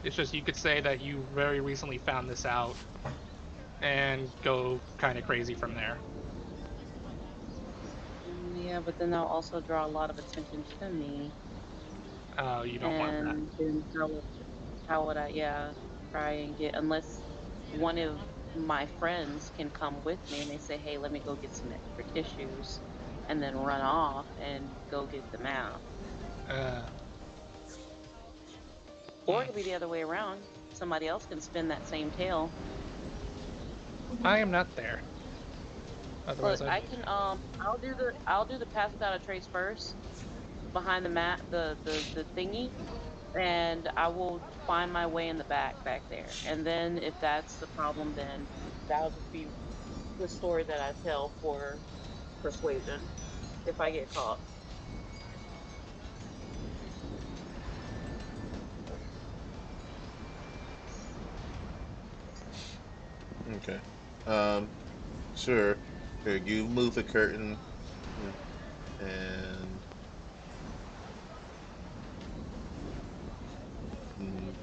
It's just you could say that you very recently found this out and go kind of crazy from there. Yeah, but then that'll also draw a lot of attention to me. You don't want that. And then how would I, yeah, try and get, unless one of my friends can come with me and they say, hey, let me go get some extra tissues and then run off and go get the map. Uh, Or it could be the other way around. Somebody else can spin that same tale. I am not there. Look, Otherwise, I'd I be. can I'll do the pass without a trace first behind the mat the thingy, and I will find my way in the back there. And then if that's the problem, then that'll just be the story that I tell for persuasion if I get caught. okay. Sure. Here, you move the curtain, and mm,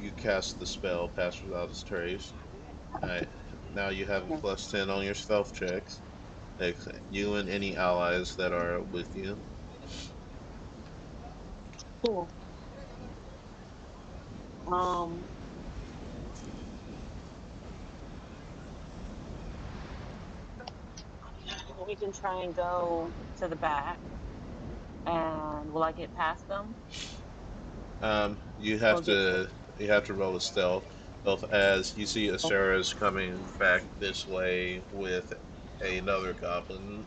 you cast the spell, Pass Without a Trace. Alright, now you have a Yeah. +10 on your stealth checks. You and any allies that are with you. Cool. Um, we can try and go to the back. And will I get past them? You Or have get to to roll a stealth. Both as you see the Asura's coming back this way with another goblin.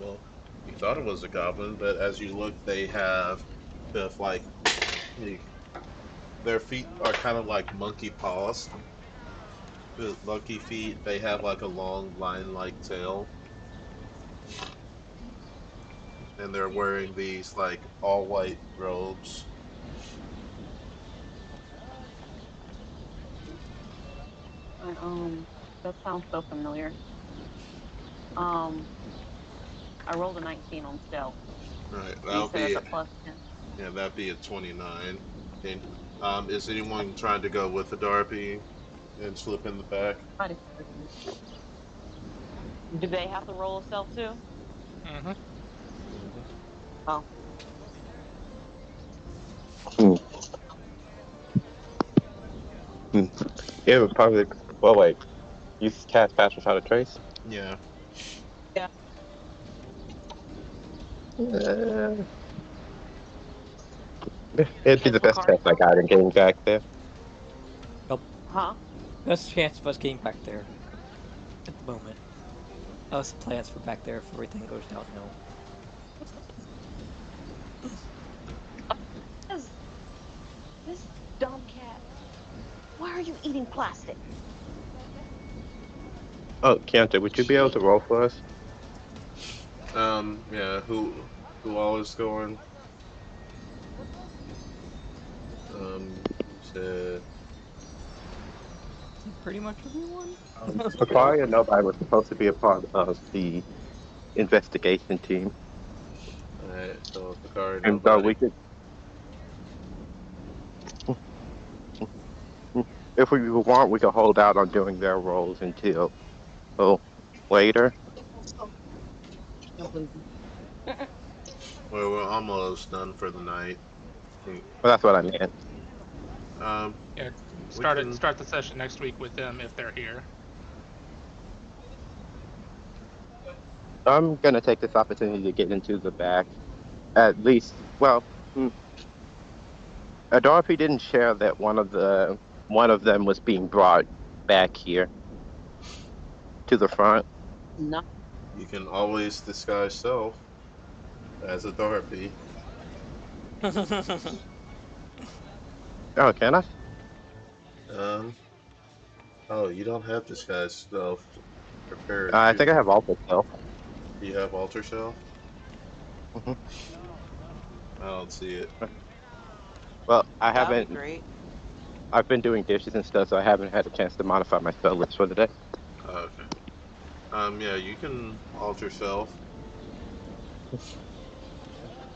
Well, you thought it was a goblin, but as you look, they have with like their feet are kind of like monkey paws. With monkey feet, they have like a long line-like tail, and they're wearing these like all white robes. that sounds so familiar. Um, I rolled a 19 on stealth. All right, And you that'll said be that's a +10. yeah, that'd be a 29. And is anyone trying to go with the Darby and slip in the back? Do they have to roll a stealth too? Mm-hmm. Hmm. Oh, Hmm. Hmm. It would probably. Well, wait. You cast Pass Without a Trace? Yeah. yeah. Uh, it'd be Has the best Bakari chance I gone? got in getting back there. Nope. Huh? Best chance of us getting back there at the moment. Us plans for back there if everything goes downhill. This dumb cat. Why are you eating plastic? Oh, Keontae, would you be able to roll for us? Yeah. Who all is going? You said I think pretty much everyone. Bakari and nobody was supposed to be a part of the investigation team. Alright, so Picard, And so nobody. we could, if we want, we could hold out on doing their roles until oh, later. Don't believe me. Well, we're almost done for the night. Well, that's what I meant. Um, Yeah, we can. start the session next week with them if they're here. I'm gonna take this opportunity to get into the back. At least, well, Dorothy didn't share that one of them was being brought back here to the front. No, You can always disguise self as a Dorothy. Oh, can I? Um, oh, you don't have disguise self prepared, I do think I you? have alter self. You have alter self? Hmm. I don't see it. Well, I That would be haven't. great. I've been doing dishes and stuff, so I haven't had a chance to modify my spell list for the day. Oh, okay. Yeah, you can alter self.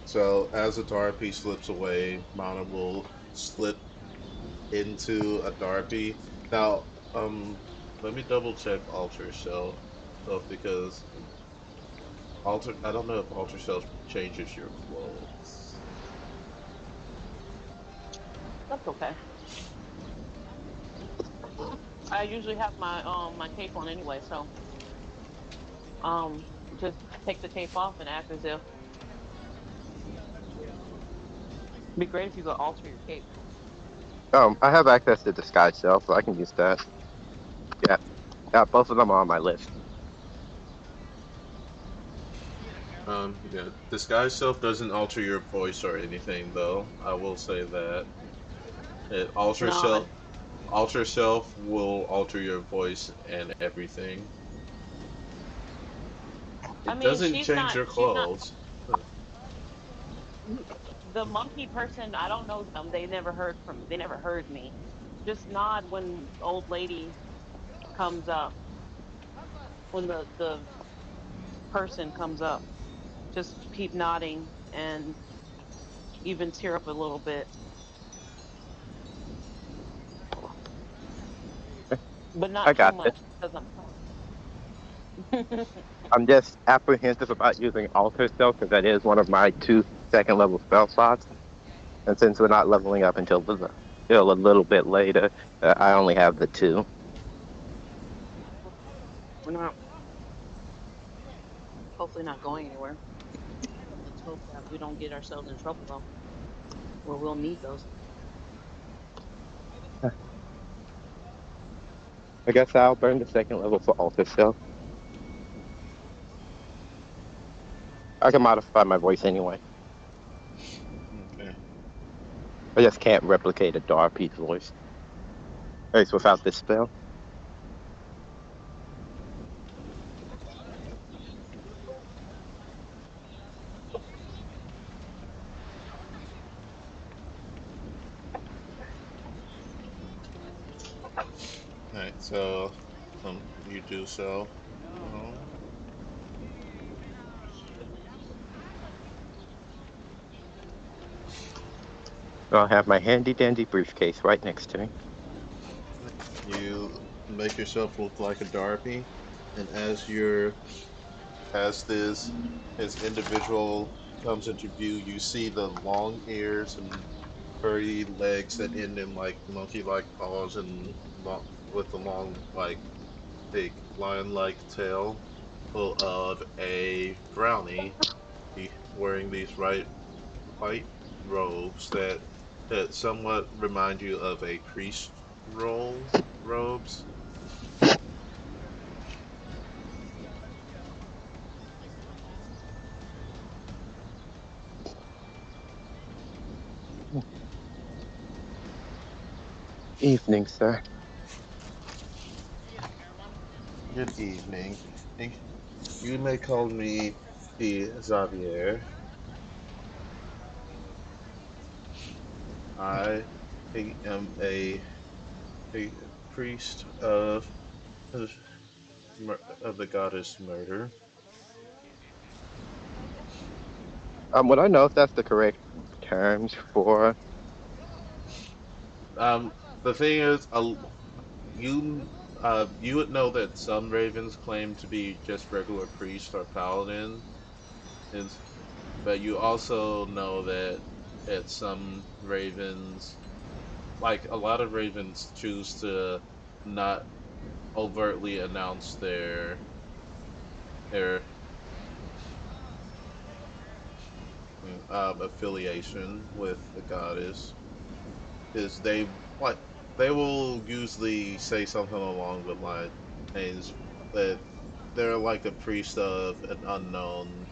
So as a Dorothy slips away, Mana will slip into a Darpy. Now, let me double check alter self because alter. I don't know if alter self changes your clothes. That's okay. I usually have my cape on anyway, so um just take the cape off and act as if. Be great if you could alter your cape. I have access to disguise self, so I can use that. Yeah, yeah, both of them are on my list. Yeah, disguise self doesn't alter your voice or anything, though. I will say that it No, alter self will alter your voice and everything. I It mean doesn't change your she's not clothes. Huh. the monkey person. I don't know. They never heard me. Just nod when old lady comes up. When the person comes up, just keep nodding and even tear up a little bit, but I not too got this. much because I'm sorry. I'm just apprehensive about using alter self because that is one of my two second level spell slots, and since we're not leveling up until a little bit later, I only have the two. we're not. Hopefully, not going anywhere. Let's hope that we don't get ourselves in trouble though, where we'll need those. I guess I'll burn the second level for alter self. I can modify my voice anyway. Okay. I just can't replicate a Darpy's voice. At least without this spell. Alright, so you do so. Um, I'll have my handy dandy briefcase right next to me. you make yourself look like a Darby, and as this individual comes into view, you see the long ears and furry legs that end in like monkey-like paws and with a long like a lion-like tail, full of a brownie wearing these white robes that somewhat remind you of a priest robes. Evening, sir. Good evening. And you may call me the Xavier. I am a priest of of the goddess murder. Would I know if that's the correct terms for? The thing is, you you would know that some ravens claim to be just regular priest or paladin, and but you also know that some ravens, like a lot of ravens, choose to not overtly announce their affiliation with the goddess, is like they will usually say something along the lines that they're like a priest of an unknown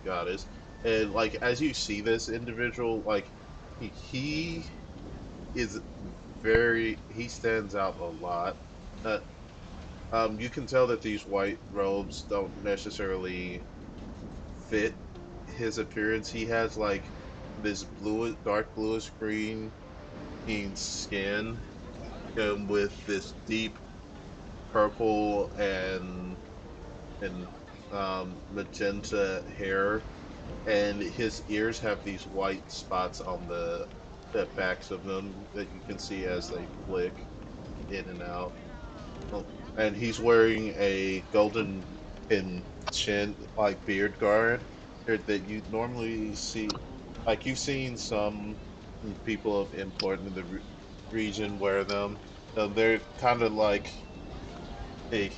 goddess, and like as you see this individual, like he is he stands out a lot. Uh, you can tell that these white robes don't necessarily fit his appearance. He has like this dark bluish green skin, with this deep purple and magenta hair, and his ears have these white spots on the backs of them that you can see as they flick in and out. Oh, and he's wearing a golden and chin like beard guard that you normally see. Like you've seen some people of import in the region wear them. They're kind of like a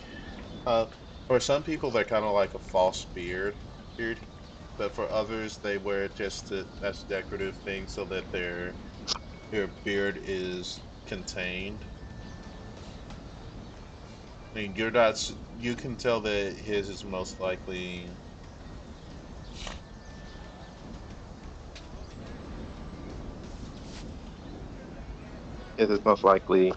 uh, for some people they're kind of like a false beard, but for others they wear it just as a decorative thing so that their beard is contained. I mean, you're not. You can tell that his is most likely. It is most likely.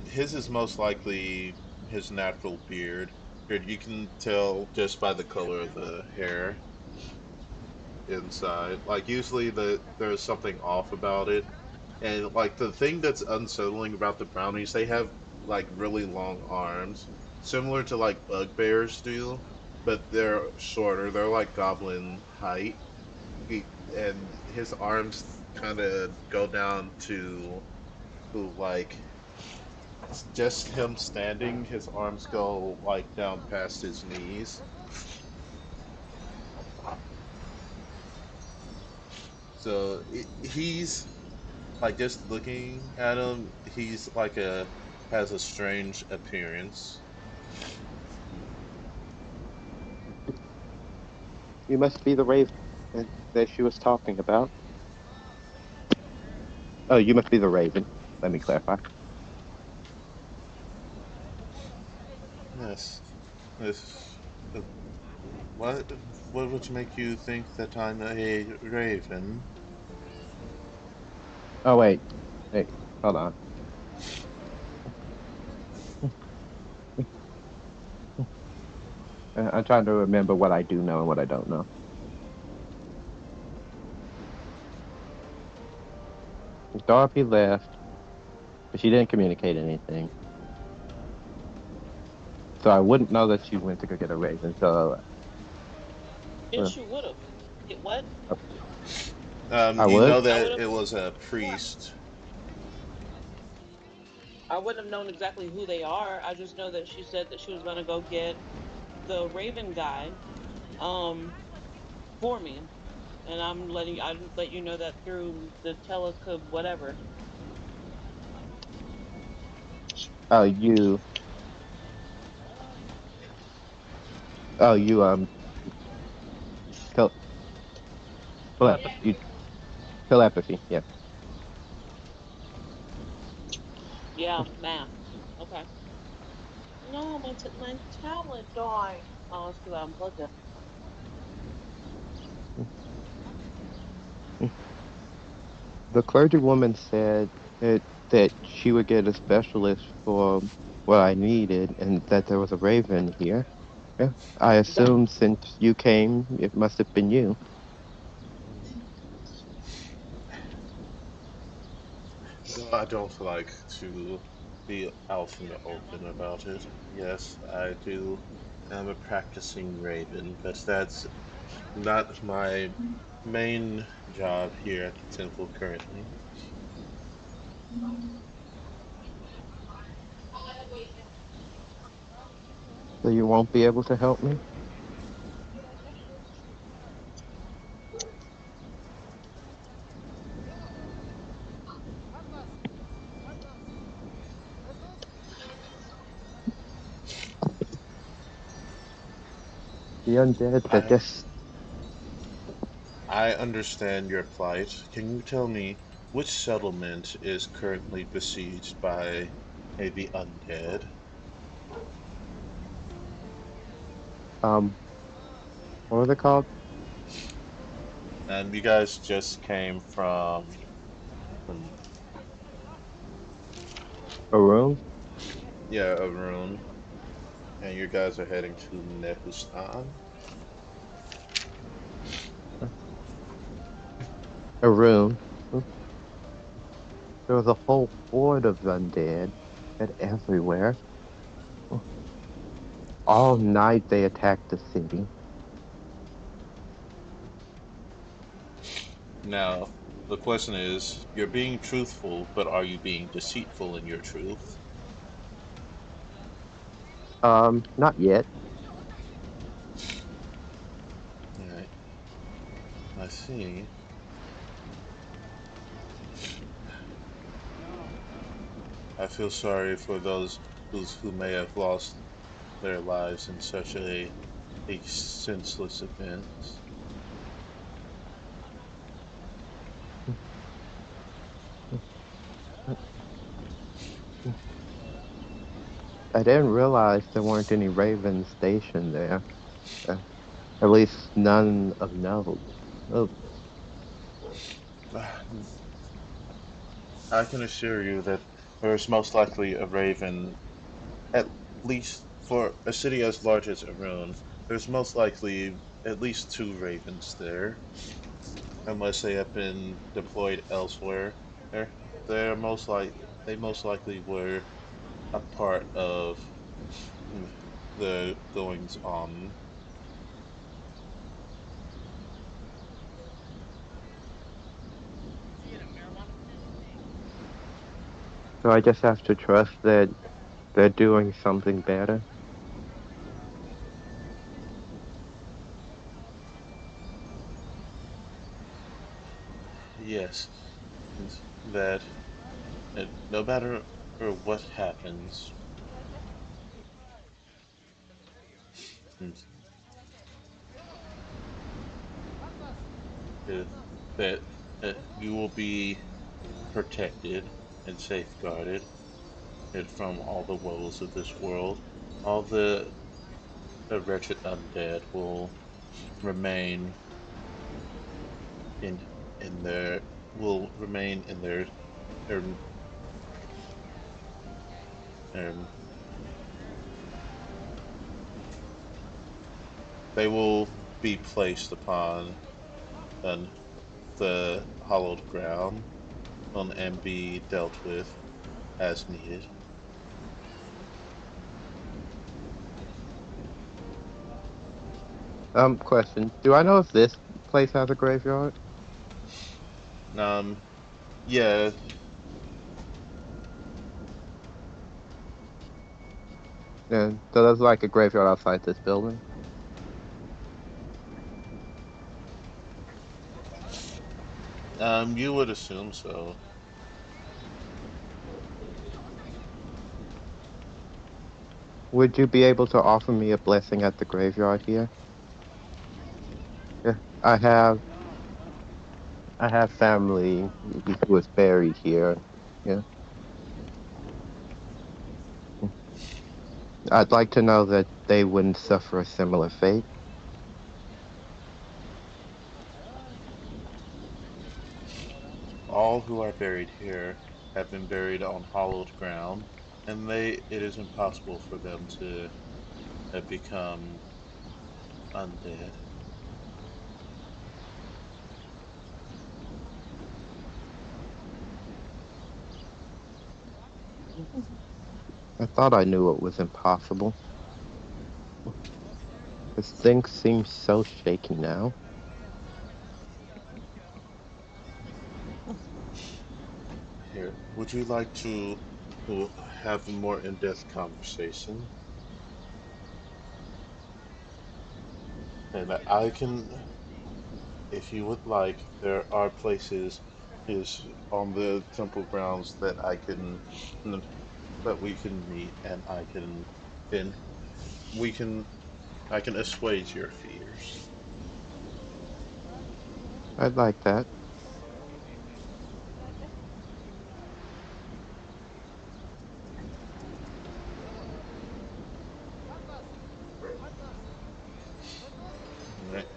His is most likely his natural beard. You can tell just by the color of the hair inside. Like usually there's something off about it. And like the thing that's unsettling about the brownies, they have like really long arms, similar to like bugbears do, but they're shorter. They're like goblin height. And his arms kind of go down to like just him standing. His arms go like down past his knees. So he's like just looking at him. He's like a has a strange appearance. You must be the Raven that she was talking about. Oh, you must be the Raven. Let me clarify. Yes. This. What what would make you think that I'm a raven? Oh wait, hey, hold on. I'm trying to remember what I do know and what I don't know. Dorothy left, but she didn't communicate anything, so I wouldn't know that she went to go get a Raven. So uh, Yes, you would have. Get what? I You would. know I would that have. it was a Yeah. priest. I wouldn't have known exactly who they are. I just know that she said that she was gonna go get the Raven guy, um, for me, and I let you know that through the telecub whatever. Oh, you tel telepathy. Telepathy. Yeah. Yeah, math. Okay. No, my tablet died. Oh, it's because I unplugged it. The clergywoman said that she would get a specialist for what I needed, and that there was a Raven here. Yeah. I That assume since you came, it must have been you. I don't like to. be out in the open about it. Yes, I do. I'm a practicing raven, but that's not my main job here at the temple currently. So you won't be able to help me? The undead, they're I just... I understand your plight. Can you tell me which settlement is currently besieged by the undead? What are they called? And you guys just came from A room? yeah, a room, and you guys are heading to Nebu. A room. There was a whole horde of undead and everywhere. All night they attacked the city. Now, the question is, you're being truthful, but are you being deceitful in your truth? Not yet. Right. I see. I feel sorry for those who may have lost their lives in such a senseless event. I didn't realize there weren't any ravens stationed there. Uh, at least none of note. Oh, I can assure you that there's most likely a raven, at least for a city as large as Arun, there's most likely at least two ravens there, unless they have been deployed elsewhere. They're, they most likely were a part of the goings on. so I just have to trust that they're doing something better. Yes, that no matter what happens, uh, that you will be protected and safeguarded from all the woes of this world. All the wretched undead will remain in in their will remain in their um, they will be placed upon um, the hollowed ground and be dealt with as needed. Question. Do I know if this place has a graveyard? Um, yeah, Yeah, so there's like a graveyard outside this building. you would assume so. Would you be able to offer me a blessing at the graveyard here? Yeah, I have family who was buried here. Yeah. I'd like to know that they wouldn't suffer a similar fate. All who are buried here have been buried on hollowed ground, and it is impossible for them to become undead. I thought I knew it was impossible. This thing seems so shaky now. Here, would you like to have a more in-depth conversation? And I can, if you would like, there are places is on the temple grounds that that we can meet, and and we can I can assuage your fears. I'd like that. All right.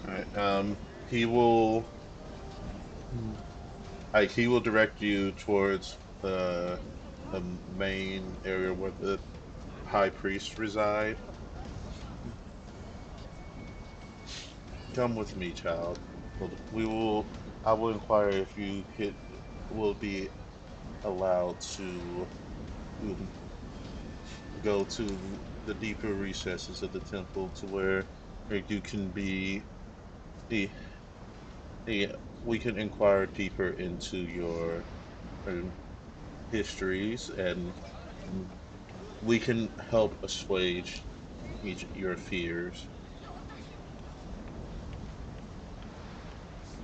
All right. He will he will direct you towards the main area where the high priests reside. Come with me, child. We will. I will inquire if you will be allowed to um, go to the deeper recesses of the temple to where you can be the we can inquire deeper into your um, histories, and um, we can help assuage your fears.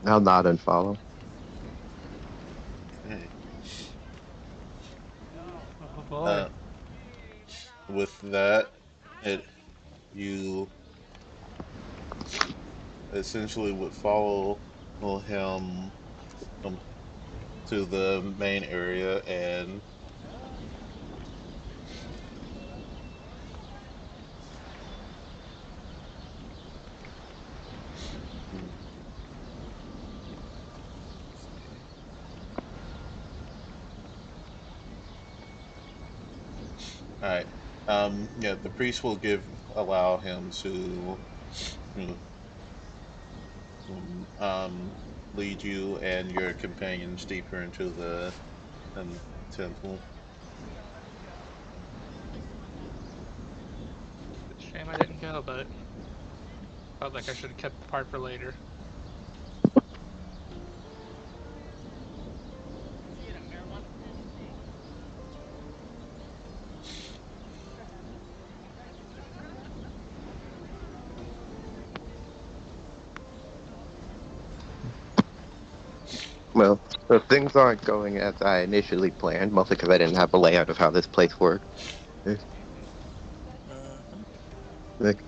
I'll nod and follow. Okay. Oh boy. Uh, with that, it you essentially would follow him um, to the main area, and let's see. All right. Yeah, the priest will allow him to you know, lead you and your companions deeper into the um, temple. It's a shame I didn't go, but felt like I should have kept the part for later. Well, so things aren't going as I initially planned, mostly because I didn't have a layout of how this place worked. Eh, Mm-hmm. like,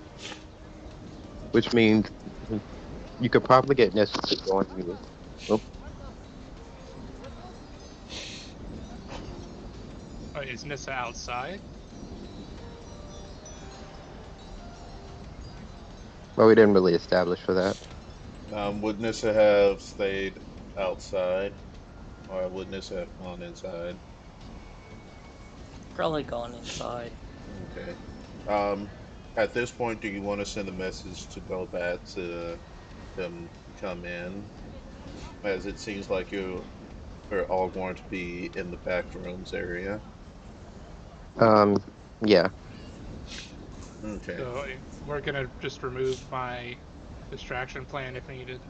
which means you could probably get Nessa to join me. Oh, Oh, is Nissa outside? well, we didn't really establish for that. Would Nissa have stayed outside, or would Nissa have gone inside? Probably gone inside. Okay. Um, at this point, do you want to send a message to Belbat to come in, as it seems like you're all going to be in the back rooms area? Um, yeah. Okay. So we're gonna just remove my distraction plan if needed.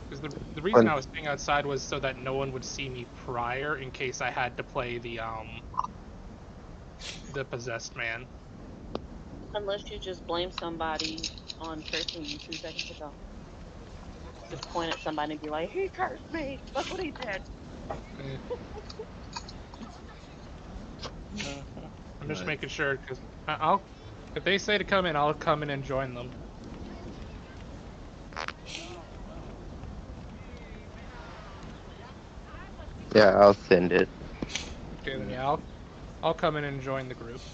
Because the reason And, I was staying outside was so that no one would see me prior in case I had to play the possessed man. Unless you just blame somebody on cursing you 2 seconds ago. Just point at somebody and be like, "He cursed me. Look what he did." Eh, Mm-hmm. I'm just Right. making sure because I'll if they say to come in, I'll come in and join them. yeah, I'll send it. Okay, then Right. yeah, I'll come in and join the group.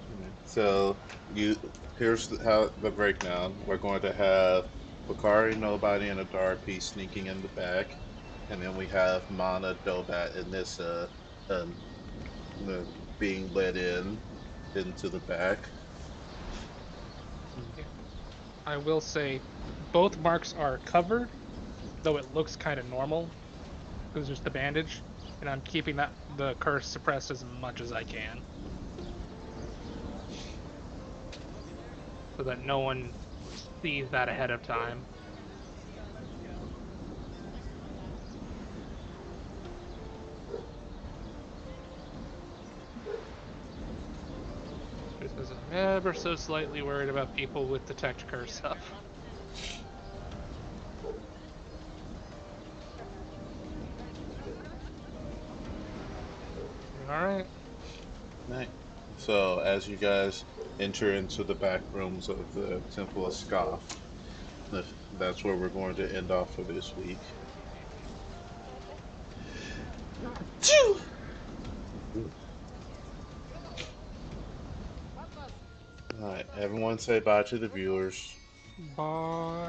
Right. So you here's how the breakdown. We're going to have Bakari, Nobody, and Adarpi sneaking in the back. And then we have Mana, Dobat, and Nissa um, uh, being led into the back. I will say both marks are covered, though it looks kind of normal because there's the bandage, and I'm keeping the curse suppressed as much as I can, so that no one sees that ahead of time. Just because I'm ever so slightly worried about people with detect curse stuff. Alright. Right. So as you guys enter into the back rooms of the Temple of Scoff, that's where we're going to end off for this week. Choo! All right, everyone say bye to the viewers. Bye.